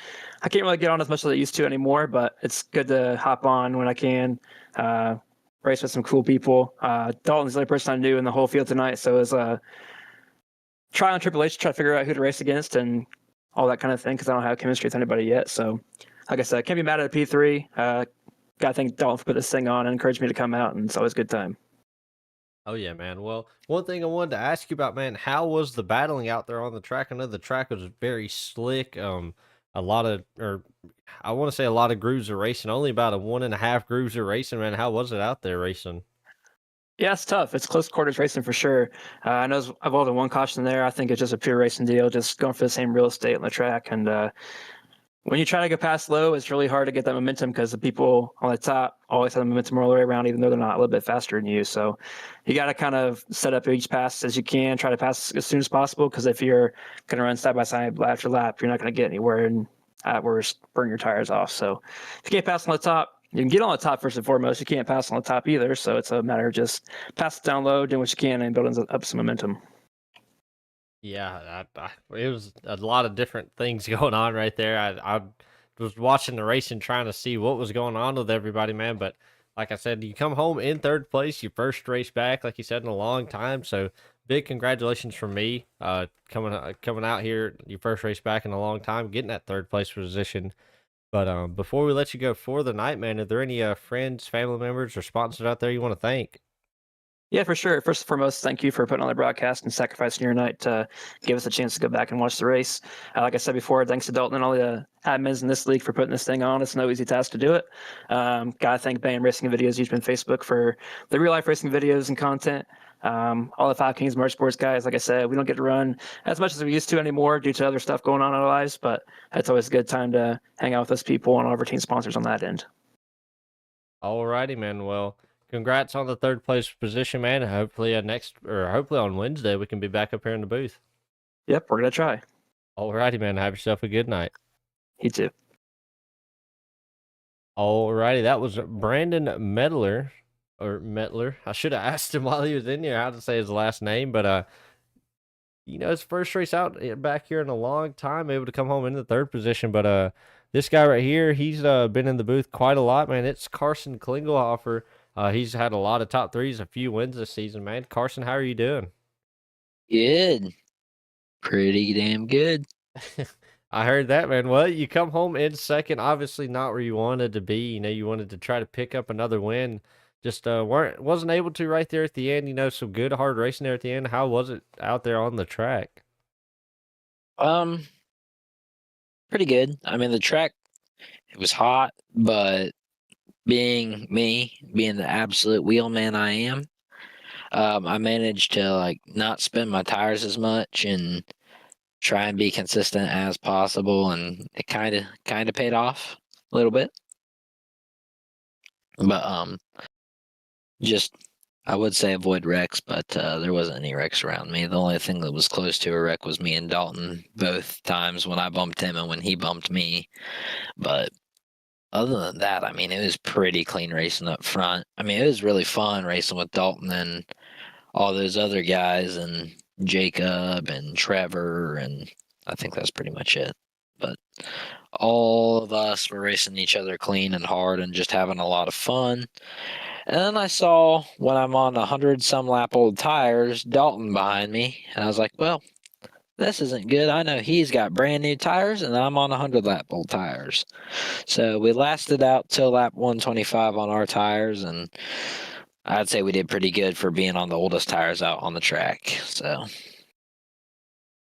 I can't really get on as much as I used to anymore, but it's good to hop on when I can, race with some cool people. Dalton's the only person I knew in the whole field tonight, so it was a trial and tribulation to try to figure out who to race against and all that kind of thing because I don't have chemistry with anybody yet. So, like I said, I can't be mad at a P3. Got to thank Dalton for putting this thing on and encouraged me to come out, and it's always a good time. Oh, yeah, man. Well, one thing I wanted to ask you about, man, how was the battling out there on the track? I know the track was very slick. A lot of, or I want to say a lot of grooves are racing, only about a 1.5 grooves are racing, man. How was it out there racing? Yeah, it's tough. It's close quarters racing for sure. I know I've only one caution there. I think it's just a pure racing deal, just going for the same real estate on the track. And when you try to go past low, it's really hard to get that momentum because the people on the top always have the momentum all the way around, even though they're not a little bit faster than you. So you got to kind of set up each pass as you can, try to pass as soon as possible. Because if you're going to run side by side, lap after lap, you're not going to get anywhere and at worst burn your tires off. So if you can't pass on the top, you can get on the top first and foremost. You can't pass on the top either. So it's a matter of just pass it down low, doing what you can, and building up some momentum. Yeah, it was a lot of different things going on right there. I was watching the race and trying to see what was going on with everybody, man. But like I said, you come home in third place, your first race back, like you said, in a long time. So big congratulations from me, coming out here, your first race back in a long time, getting that third place position. But before we let you go for the night, man, are there any friends, family members, or sponsors out there you want to thank? Yeah, for sure. First and foremost, thank you for putting on the broadcast and sacrificing your night to give us a chance to go back and watch the race. Like I said before, thanks to Dalton and all the admins in this league for putting this thing on. It's no easy task to do it. Gotta thank Bang Racing Videos, YouTube and Facebook for the real life racing videos and content. All the Five Kings Motorsports guys, like I said, we don't get to run as much as we used to anymore due to other stuff going on in our lives, but it's always a good time to hang out with those people and all of our team sponsors on that end. Alrighty, man. Well, congrats on the third place position, man. Hopefully hopefully on Wednesday we can be back up here in the booth. Yep, we're gonna try. Alrighty, man. Have yourself a good night. You too. Alrighty, that was Brandon Mettler, or Mettler. I should have asked him while he was in here how to say his last name, but his first race out back here in a long time, able to come home in the third position. But this guy right here, he's been in the booth quite a lot, man. It's Carson Klingelhofer. He's had a lot of top threes, a few wins this season, man. Carson, how are you doing? Good. Pretty damn good. I heard that, man. Well, you come home in second, obviously not where you wanted to be. You wanted to try to pick up another win. Just wasn't able to right there at the end. Some good hard racing there at the end. How was it out there on the track? Pretty good. I mean, the track, it was hot, but being the absolute wheelman I am, I managed to not spin my tires as much and try and be consistent as possible, and it kind of paid off a little bit. But just I would say avoid wrecks, but there wasn't any wrecks around me. The only thing that was close to a wreck was me and Dalton both times when I bumped him and when he bumped me. But other than that, I mean, it was pretty clean racing up front. I mean, it was really fun racing with Dalton and all those other guys and Jacob and Trevor, and I think that's pretty much it. But all of us were racing each other clean and hard and just having a lot of fun. And then I saw, when I'm on 100 some lap old tires, Dalton behind me, and I was like, well, this isn't good. I know he's got brand new tires and I'm on 100 lap old tires. So we lasted out till lap 125 on our tires, and I'd say we did pretty good for being on the oldest tires out on the track. So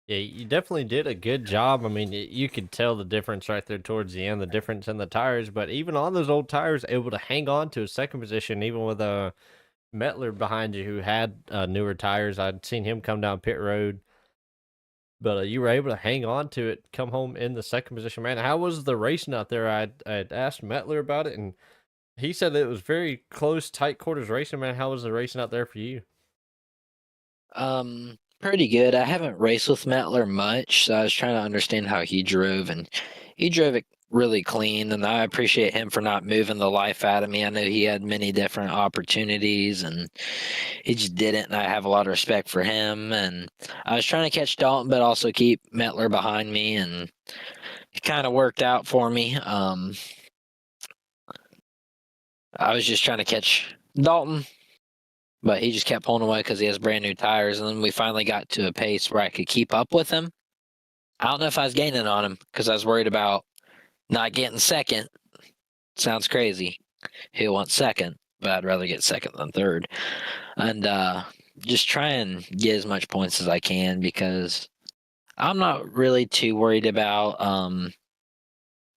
Yeah, you definitely did a good job. I mean, you could tell the difference right there towards the end, the difference in the tires. But even on those old tires, able to hang on to a second position, even with a Metler behind you who had newer tires. I'd seen him come down pit road, but you were able to hang on to it, come home in the second position. Man, how was the racing out there? I'd asked Metler about it, and he said that it was very close, tight quarters racing. Man, how was the racing out there for you? pretty good. I haven't raced with Metler much, so I was trying to understand how he drove, and he drove it really clean, and I appreciate him for not moving the life out of me. I know he had many different opportunities and he just didn't, and I have a lot of respect for him. And I was trying to catch Dalton but also keep Metler behind me, and it kind of worked out for me. I was just trying to catch Dalton, but he just kept pulling away because he has brand new tires, and then we finally got to a pace where I could keep up with him. I don't know if I was gaining on him because I was worried about not getting second. Sounds crazy. He'll want second, but I'd rather get second than third. And just try and get as much points as I can, because I'm not really too worried about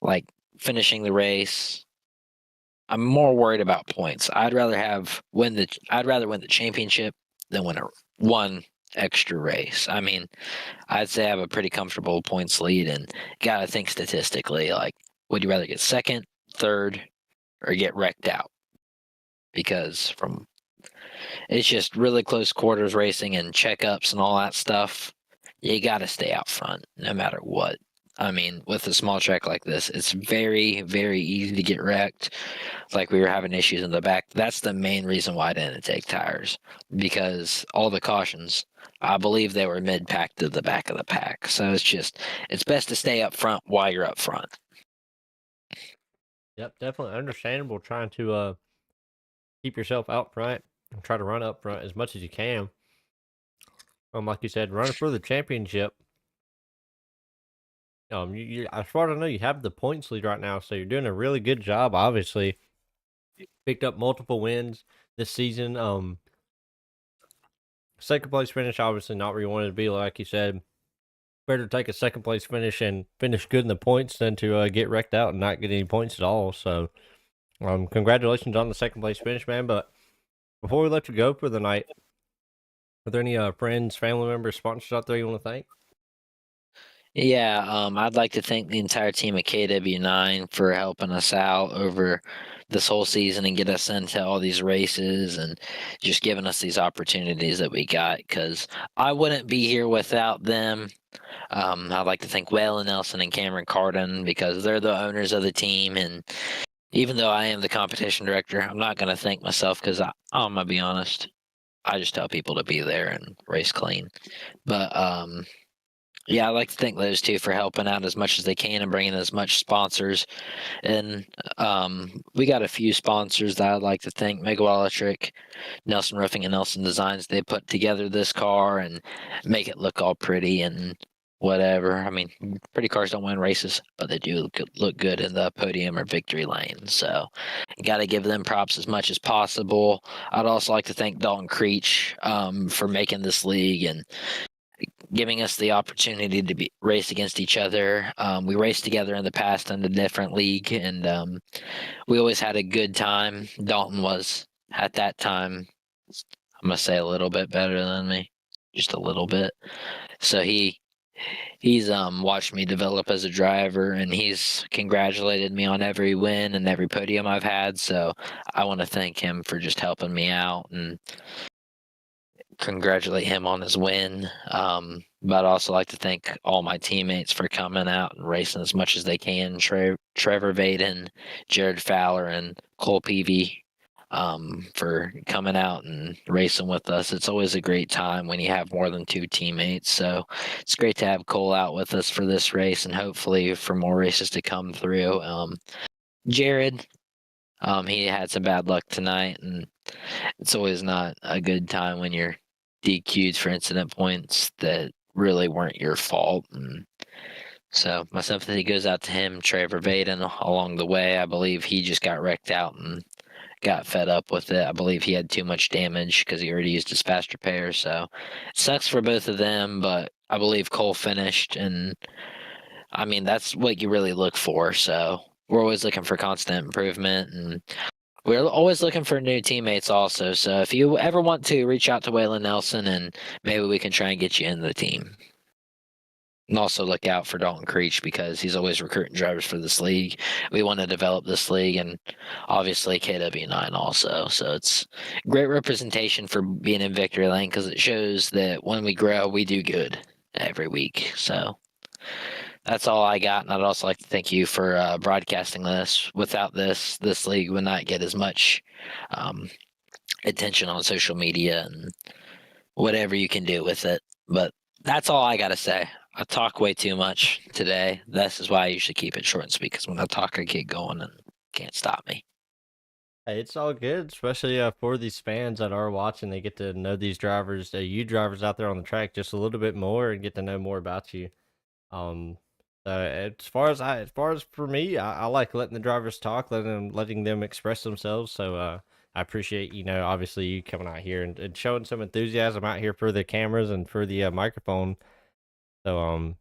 like finishing the race. I'm more worried about points. I'd rather win the championship than win one extra race. I mean, I'd say I have a pretty comfortable points lead, and gotta think statistically, like, would you rather get second, third, or get wrecked out? Because it's just really close quarters racing and checkups and all that stuff. You got to stay out front no matter what. I mean, with a small track like this, it's very, very easy to get wrecked. Like we were having issues in the back. That's the main reason why I didn't take tires, because all the cautions, I believe they were mid-pack to the back of the pack. So it's best to stay up front while you're up front. Yep, definitely understandable trying to keep yourself out front and try to run up front as much as you can. Like you said, running for the championship. As far as I know, you have the points lead right now, so you're doing a really good job. Obviously, picked up multiple wins this season. Second place finish, obviously not where you wanted to be, like you said. Better take a second place finish and finish good in the points than to get wrecked out and not get any points at all. So, congratulations on the second place finish, man. But before we let you go for the night, are there any friends, family members, sponsors out there you want to thank? Yeah, I'd like to thank the entire team at KW9 for helping us out over this whole season and get us into all these races and just giving us these opportunities that we got, because I wouldn't be here without them. I'd like to thank Waylon Nelson and Cameron Carden, because they're the owners of the team. And even though I am the competition director, I'm not going to thank myself, because I'm going to be honest, I just tell people to be there and race clean. But yeah, I'd like to thank those two for helping out as much as they can and bringing as much sponsors. And we got a few sponsors that I'd like to thank: Mega Electric, Nelson Roofing, and Nelson Designs. They put together this car and make it look all pretty and whatever. I mean, pretty cars don't win races, but they do look good in the podium or victory lane. So got to give them props as much as possible. I'd also like to thank Dalton Creech for making this league and giving us the opportunity to race against each other. We raced together in the past in a different league, and we always had a good time. Dalton was, at that time, I'm gonna say a little bit better than me, just a little bit. So he's watched me develop as a driver, and he's congratulated me on every win and every podium I've had. So I want to thank him for just helping me out and congratulate him on his win. But I'd also like to thank all my teammates for coming out and racing as much as they can. Trevor Vaden, Jared Fowler, and Cole Peavy, for coming out and racing with us. It's always a great time when you have more than two teammates. So it's great to have Cole out with us for this race, and hopefully for more races to come through. Jared, he had some bad luck tonight, and it's always not a good time when you're DQ'd for incident points that really weren't your fault. And so my sympathy goes out to him, Trevor Vaden, along the way. I believe he just got wrecked out and got fed up with it. I believe he had too much damage because he already used his fast repair. So it sucks for both of them, but I believe Cole finished, and I mean, that's what you really look for. So we're always looking for constant improvement, and we're always looking for new teammates also. So if you ever want to, reach out to Waylon Nelson, and maybe we can try and get you in the team. And also look out for Dalton Creech because he's always recruiting drivers for this league. We want to develop this league, and obviously KW9 also. So it's great representation for being in victory lane because it shows that when we grow, we do good every week. So that's all I got, and I'd also like to thank you for broadcasting this. Without this league would not get as much attention on social media and whatever you can do with it. But that's all I got to say. I talk way too much today. This is why I usually keep it short and sweet, because when I talk, I get going and can't stop me. Hey, it's all good, especially for these fans that are watching. They get to know these drivers, you drivers out there on the track, just a little bit more and get to know more about you. Um, as far as for me, I like letting the drivers talk, letting them express themselves. So I appreciate obviously you coming out here and showing some enthusiasm out here for the cameras and for the microphone. So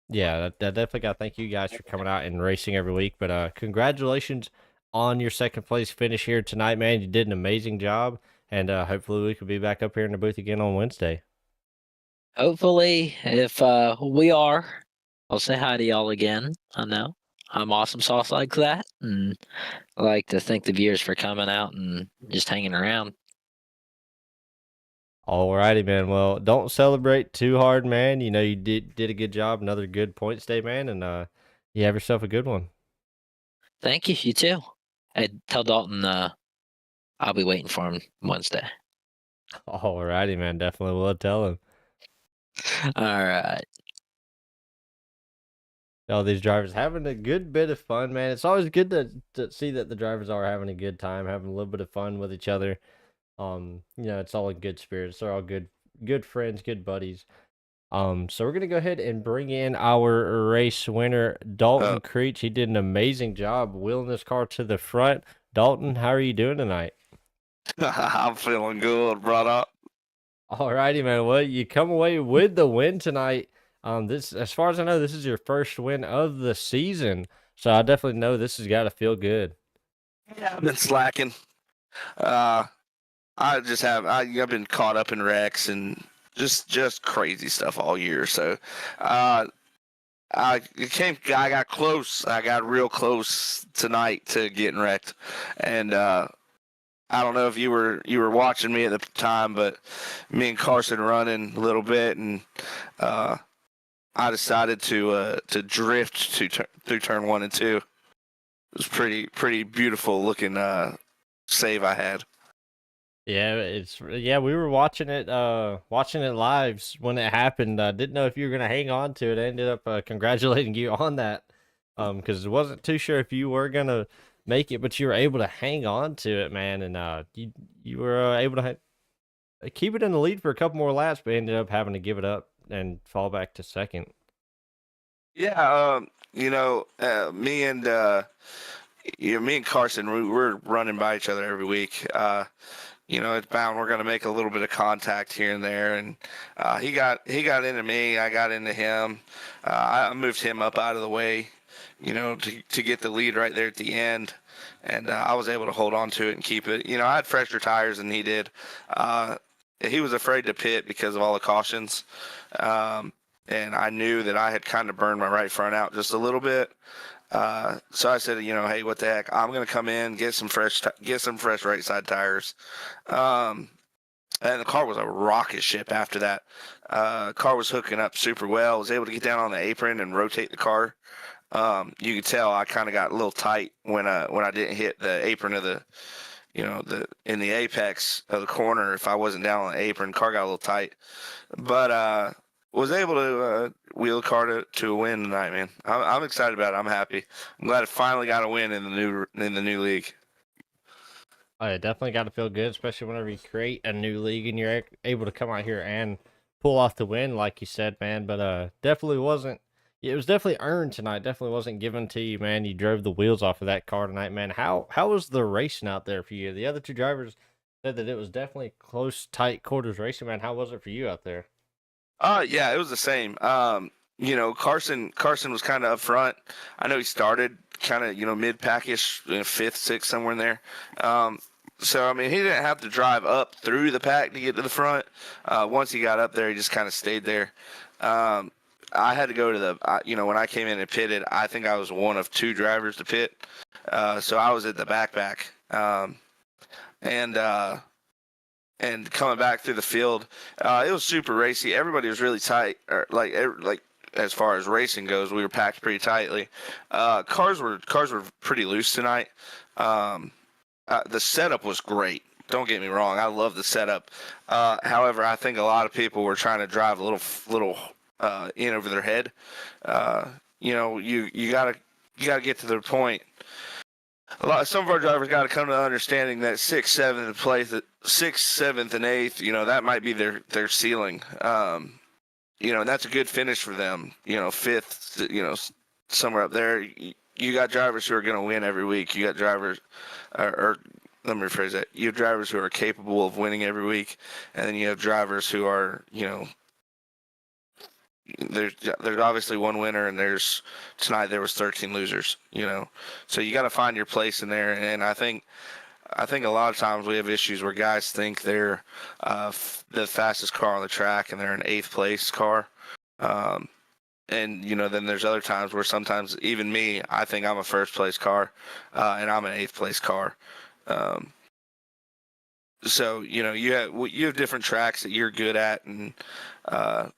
yeah, I definitely got to thank you guys for coming out and racing every week. But congratulations on your second place finish here tonight, man. You did an amazing job, and hopefully we could be back up here in the booth again on Wednesday. Hopefully, if we are, I'll say hi to y'all again. I know I'm awesome sauce like that, and I like to thank the viewers for coming out and just hanging around. Alrighty, man. Well, don't celebrate too hard, man. You did a good job. Another good points day, man, and you have yourself a good one. Thank you. You too. Hey, tell Dalton I'll be waiting for him Wednesday. Alrighty, man. Definitely will tell him. All right. All these drivers having a good bit of fun, man. It's always good to see that the drivers are having a good time, having a little bit of fun with each other. It's all in good spirits. They're all good friends, good buddies. So we're gonna go ahead and bring in our race winner, Dalton Creech. He did an amazing job wheeling this car to the front. Dalton, how are you doing tonight? I'm feeling good, brother. Alrighty, man. Well, you come away with the win tonight. As far as I know, this is your first win of the season. So I definitely know this has got to feel good. Yeah, I've been slacking. I've been caught up in wrecks and just crazy stuff all year. So, I got close. I got real close tonight to getting wrecked, and I don't know if you were watching me at the time, but me and Carson running a little bit, and I decided to drift through turn 1 and 2. It was pretty beautiful looking save I had. Yeah, we were watching it live when it happened. I didn't know if you were gonna hang on to it. I ended up congratulating you on that, because I wasn't too sure if you were gonna make it, but you were able to hang on to it, man, and you were able to keep it in the lead for a couple more laps, but ended up having to give it up and fall back to second. Yeah, me and Carson, we're running by each other every week. It's bound we're going to make a little bit of contact here and there, and he got into me, I got into him. I moved him up out of the way, to get the lead right there at the end, and I was able to hold on to it and keep it. I had fresher tires than he did. He was afraid to pit because of all the cautions, and I knew that I had kind of burned my right front out just a little bit. So I said, hey, what the heck? I'm going to come in, get some fresh right side tires. And the car was a rocket ship after that. Car was hooking up super well. I was able to get down on the apron and rotate the car. You could tell I kind of got a little tight when I didn't hit the apron of in the apex of the corner. If I wasn't down on the apron, car got a little tight. But was able to wheel the car to a win tonight, man. I'm excited about it. I'm happy. I'm glad it finally got a win in the new league. Oh, yeah, definitely got to feel good, especially whenever you create a new league and you're able to come out here and pull off the win, like you said, man. But definitely wasn't. It was definitely earned tonight. Definitely wasn't given to you, man. You drove the wheels off of that car tonight, man. How was the racing out there for you? The other two drivers said that it was definitely close, tight quarters racing, man. How was it for you out there? Yeah, it was the same. Carson was kind of up front. I know he started kind of, mid packish, fifth, sixth, somewhere in there. So I mean, he didn't have to drive up through the pack to get to the front. Once he got up there, he just kind of stayed there. I had to go to when I came in and pitted, I think I was one of two drivers to pit. So I was at the back. And coming back through the field, it was super racy. Everybody was really tight, like as far as racing goes, we were packed pretty tightly. Cars were pretty loose tonight. The setup was great. Don't get me wrong, I love the setup. However, I think a lot of people were trying to drive a little in over their head. You gotta get to the point. Some of our drivers got to come to the understanding that sixth, seventh, and eighth, that might be their ceiling. And that's a good finish for them. Fifth, somewhere up there. You got drivers who are going to win every week. You got drivers, or let me rephrase that. You have drivers who are capable of winning every week, and then you have drivers who are, there's obviously one winner, and tonight there was 13 losers. So you got to find your place in there. And I think a lot of times we have issues where guys think they're the fastest car on the track, and they're an eighth place car. And then there's other times where sometimes even me, I think I'm a first place car, and I'm an eighth place car. So you have different tracks that you're good at, and I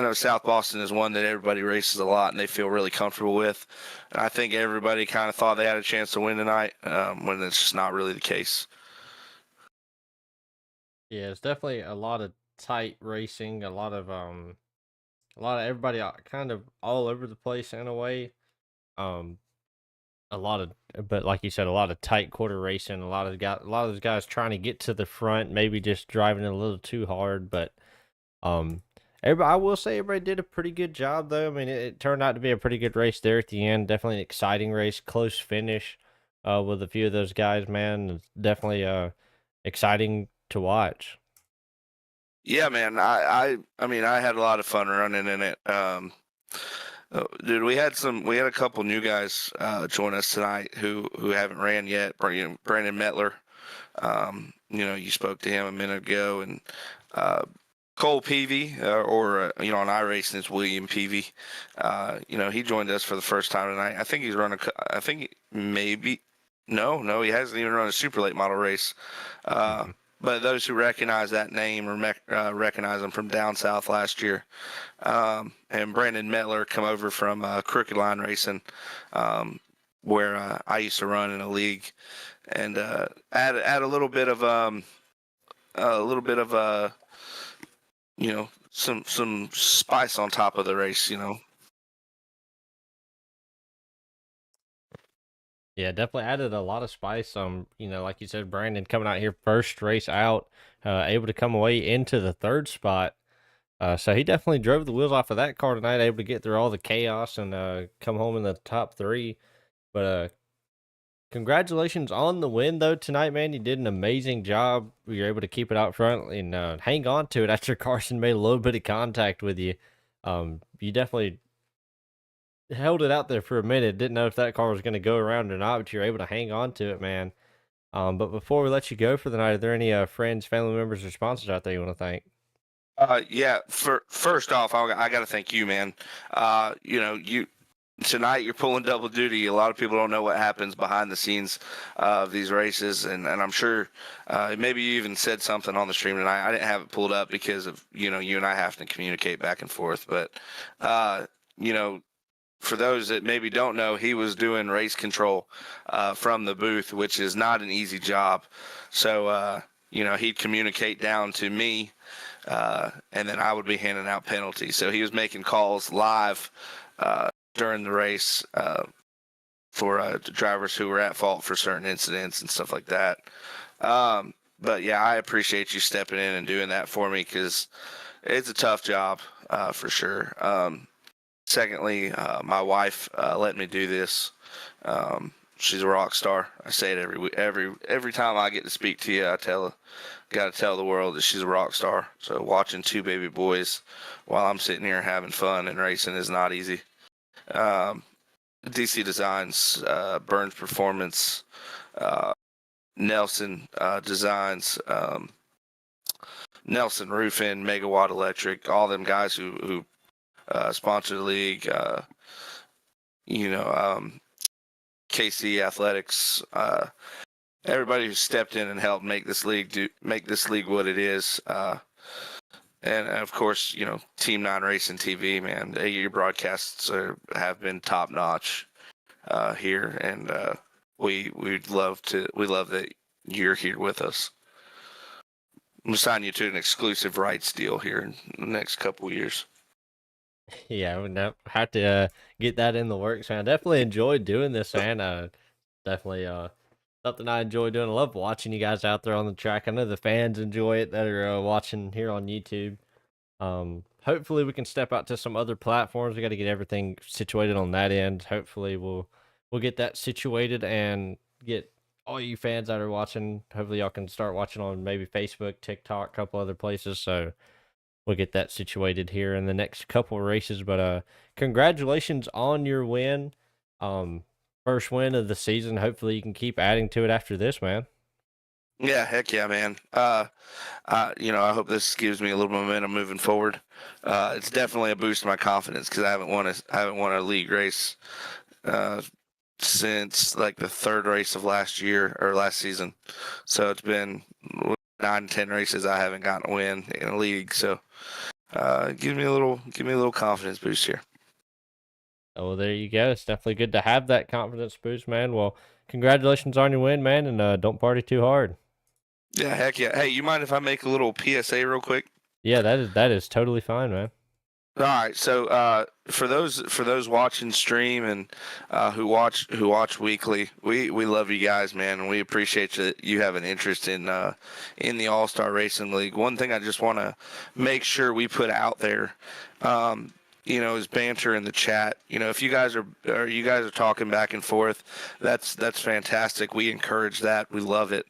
know South Boston is one that everybody races a lot and they feel really comfortable with. And I think everybody kind of thought they had a chance to win tonight, when it's just not really the case. Yeah, it's definitely a lot of tight racing, a lot of everybody kind of all over the place in a way. Um, but like you said, a lot of tight quarter racing, a lot of those guys trying to get to the front, maybe just driving it a little too hard. But I will say everybody did a pretty good job, though. I mean, it turned out to be a pretty good race there at the end. Definitely an exciting race, close finish with a few of those guys, man. It's definitely exciting to watch. Yeah, man. I mean, I had a lot of fun running in it. Dude, we had a couple new guys join us tonight who haven't ran yet. Brandon Metler, you spoke to him a minute ago, and Cole Peavy, on iRacing, it's William Peavy. He joined us for the first time tonight. I think he's run he hasn't even run a super late model race. But those who recognize that name or recognize him from down south last year. And Brandon Metler come over from Crooked Line Racing, where I used to run in a league, and add a little bit of some spice on top of the race. Yeah, definitely added a lot of spice. Like you said, Brandon coming out here first race out, able to come away into the third spot. So he definitely drove the wheels off of that car tonight, able to get through all the chaos and come home in the top three. But congratulations on the win, though, tonight, man. You did an amazing job. You were able to keep it out front and hang on to it after Carson made a little bit of contact with you. You definitely held it out there for a minute. Didn't know if that car was going to go around or not, but you're able to hang on to it, man. But before we let you go for the night, are there any friends, family members, or sponsors out there you want to thank? Yeah. First off, I got to thank you, man. Tonight you're pulling double duty. A lot of people don't know what happens behind the scenes of these races, and I'm sure maybe you even said something on the stream tonight. I didn't have it pulled up because of you and I have to communicate back and forth. But for those that maybe don't know, he was doing race control from the booth, which is not an easy job. So he'd communicate down to me, and then I would be handing out penalties. So he was making calls live during the race for drivers who were at fault for certain incidents and stuff like that. But yeah, I appreciate you stepping in and doing that for me, because it's a tough job, for sure. Secondly, my wife let me do this. She's a rock star. I say it every time I get to speak to you. Got to tell the world that she's a rock star. So watching two baby boys while I'm sitting here having fun and racing is not easy. DC Designs, Burns Performance, Nelson Designs, Nelson Roofing, Megawatt Electric, all them guys who sponsor the league. KC Athletics, everybody who stepped in and helped make this league what it is. And of course, Team 9 Racing TV, man, your broadcasts have been top notch here, and we love that you're here with us. I'm gonna sign you to an exclusive rights deal here in the next couple of years. Yeah, we have to get that in the works, man. I definitely enjoyed doing this, man. Definitely something I enjoy doing. I love watching you guys out there on the track. I know the fans enjoy it that are watching here on YouTube. Hopefully we can step out to some other platforms. We got to get everything situated on that end. Hopefully we'll get that situated and get all you fans that are watching. Hopefully y'all can start watching on maybe Facebook, TikTok, a couple other places. So we'll get that situated here in the next couple of races. But congratulations on your win. First win of the season. Hopefully you can keep adding to it after this, man. Yeah, heck yeah, man. I hope this gives me a little momentum moving forward. It's definitely a boost to my confidence because I haven't won a league race since like the third race of last season. So it's been 9-10 races I haven't gotten a win in a league. So give me a little confidence boost here. Oh, well, there you go. It's definitely good to have that confidence boost, man. Well, congratulations on your win, man, and don't party too hard. Yeah, heck yeah. Hey, you mind if I make a little PSA real quick? Yeah, that is totally fine, man. All right, so for those watching stream and who watch weekly, we love you guys, man, and we appreciate you have an interest in the All-Star Racing League. One thing I just want to make sure we put out there, is banter in the chat. If you guys are talking back and forth, that's fantastic. We encourage that. We love it.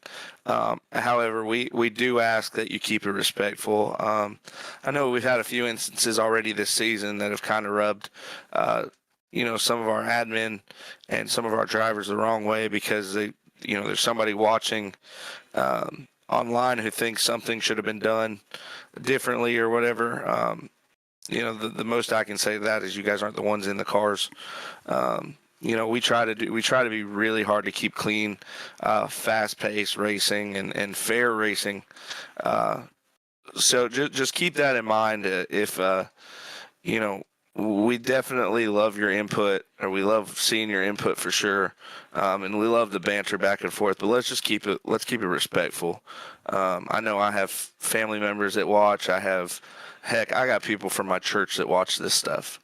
However, we do ask that you keep it respectful. I know we've had a few instances already this season that have kind of rubbed, some of our admin and some of our drivers the wrong way because there's somebody watching online who thinks something should have been done differently or whatever. The most I can say to that is you guys aren't the ones in the cars. We try to be really hard to keep clean, fast-paced racing and fair racing. So just keep that in mind. If we definitely love your input, or we love seeing your input for sure, and we love the banter back and forth. But let's keep it respectful. I know I have family members that watch. I got people from my church that watch this stuff.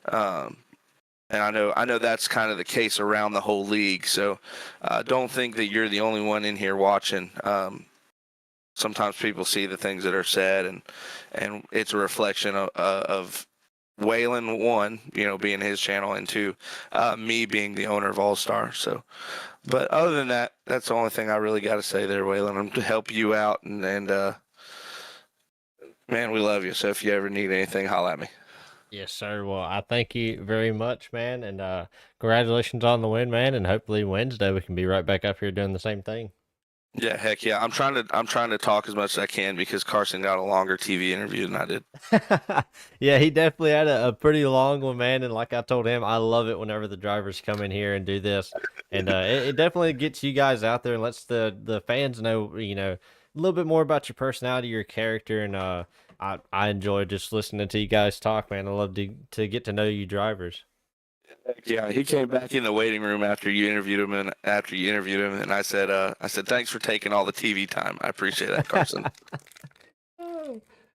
And I know that's kind of the case around the whole league. So don't think that you're the only one in here watching. Sometimes people see the things that are said, and it's a reflection of Waylon, one, being his channel, and two, me being the owner of All Star. So, but other than that, that's the only thing I really got to say there, Waylon. I'm to help you out, and man, we love you. So if you ever need anything, holla at me. Yes, sir. Well, I thank you very much, man, and congratulations on the win, man. And hopefully Wednesday we can be right back up here doing the same thing. Yeah, heck yeah. I'm trying to talk as much as I can because Carson got a longer TV interview than I did. Yeah, he definitely had a pretty long one, man. And like I told him, I love it whenever the drivers come in here and do this. And it definitely gets you guys out there and lets the fans know, a little bit more about your personality, your character, and I enjoy just listening to you guys talk, man. I love to get to know you drivers. Yeah, he came back in the waiting room after you interviewed him, and I said, thanks for taking all the TV time. I appreciate that, Carson.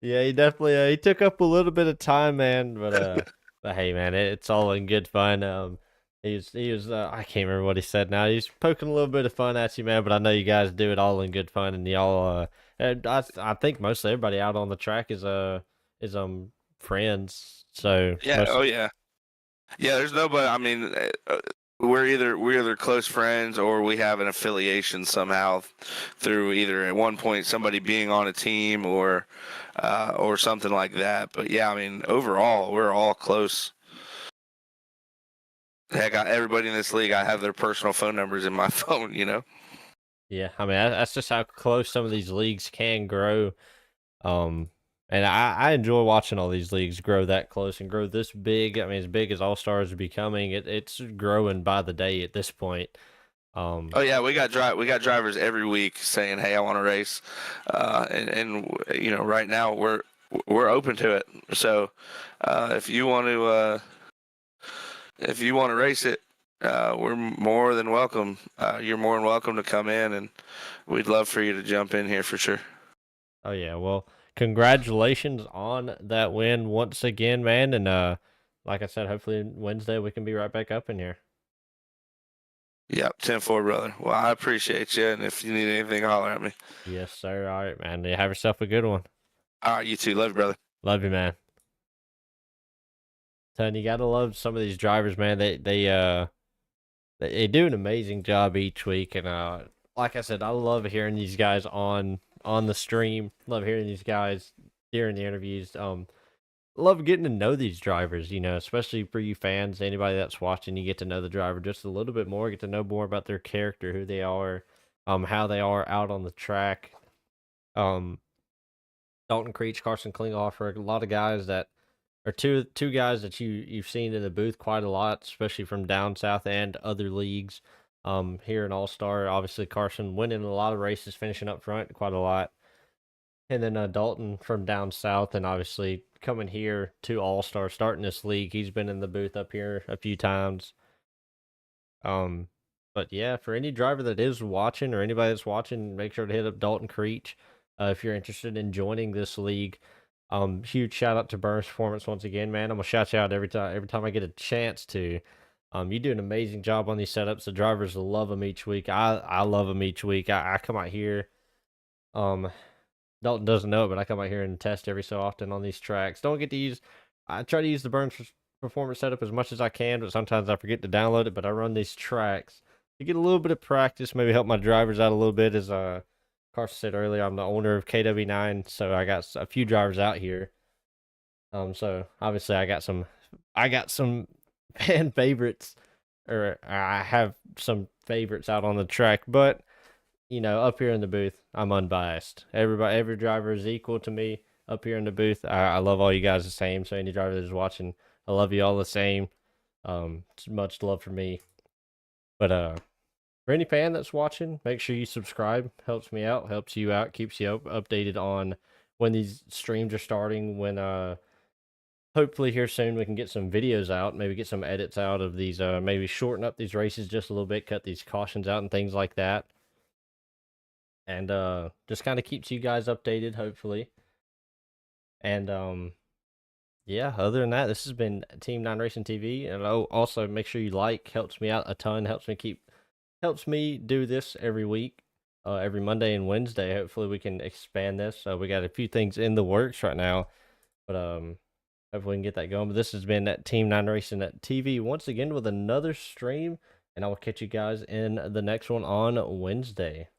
Yeah, he definitely he took up a little bit of time, man. But hey, man, it's all in good fun. He was I can't remember what he said now. He's poking a little bit of fun at you, man. But I know you guys do it all in good fun, and y'all I think mostly everybody out on the track is is friends. So Yeah. most, Oh yeah. Yeah. There's nobody. I mean, we're either close friends or we have an affiliation somehow through either at one point somebody being on a team or something like that. But yeah, I mean, overall we're all close. Heck, everybody in this league, I have their personal phone numbers in my phone. yeah, I mean that's just how close some of these leagues can grow. Um, and I enjoy watching all these leagues grow that close and grow this big. I mean, as big as All Stars are becoming, it's growing by the day at this point. Oh yeah, we got drivers every week saying, "Hey, I want to race," and right now we're open to it. So if you want to race it, we're more than welcome. You're more than welcome to come in, and we'd love for you to jump in here for sure. Oh yeah, well, congratulations on that win once again, man. And like I said, hopefully Wednesday we can be right back up in here. Yep, 10-4, brother. Well, I appreciate you, and if you need anything, holler at me. Yes, sir. All right, man. You have yourself a good one. All right, you too. Love you, brother. Love you, man. Ton, you gotta love some of these drivers, man. They do an amazing job each week, and like I said, I love hearing these guys on the stream. Love hearing these guys during the interviews. Love getting to know these drivers, especially for you fans, anybody that's watching, you get to know the driver just a little bit more, get to know more about their character, who they are, how they are out on the track. Um, Dalton Creech, Carson Klingoff are a lot of guys that are two guys that you've seen in the booth quite a lot, especially from down south and other leagues. Here in All Star, obviously Carson winning a lot of races, finishing up front quite a lot. And then Dalton from down south, and obviously coming here to All Star, starting this league. He's been in the booth up here a few times. But yeah, for any driver that is watching or anybody that's watching, make sure to hit up Dalton Creech if you're interested in joining this league. Huge shout out to Burns Performance once again, man. I'm gonna shout you out every time I get a chance to. You do an amazing job on these setups. The drivers love them each week. I love them each week. I come out here. Dalton doesn't know it, but I come out here and test every so often on these tracks. Don't get to use. I try to use the Burns Performance setup as much as I can, but sometimes I forget to download it. But I run these tracks to get a little bit of practice, maybe help my drivers out a little bit. As Carson said earlier, I'm the owner of KW9, so I got a few drivers out here. So obviously I got some fan favorites, or I have some favorites out on the track, but up here in the booth, I'm unbiased. Every driver is equal to me up here in the booth. I love all you guys the same. So any driver that is watching, I love you all the same. It's much love for me. But for any fan that's watching, make sure you subscribe. Helps me out, helps you out, keeps you updated on when these streams are starting. When hopefully here soon we can get some videos out, maybe get some edits out of these. Maybe shorten up these races just a little bit, cut these cautions out and things like that. And just kind of keeps you guys updated, hopefully. And yeah, other than that, this has been Team 9 Racing TV. And also make sure you like, helps me out a ton, helps me do this every week, every Monday and Wednesday. Hopefully we can expand this. We got a few things in the works right now, but hopefully we can get that going. But this has been Team 9 Racing TV once again with another stream, and I will catch you guys in the next one on Wednesday.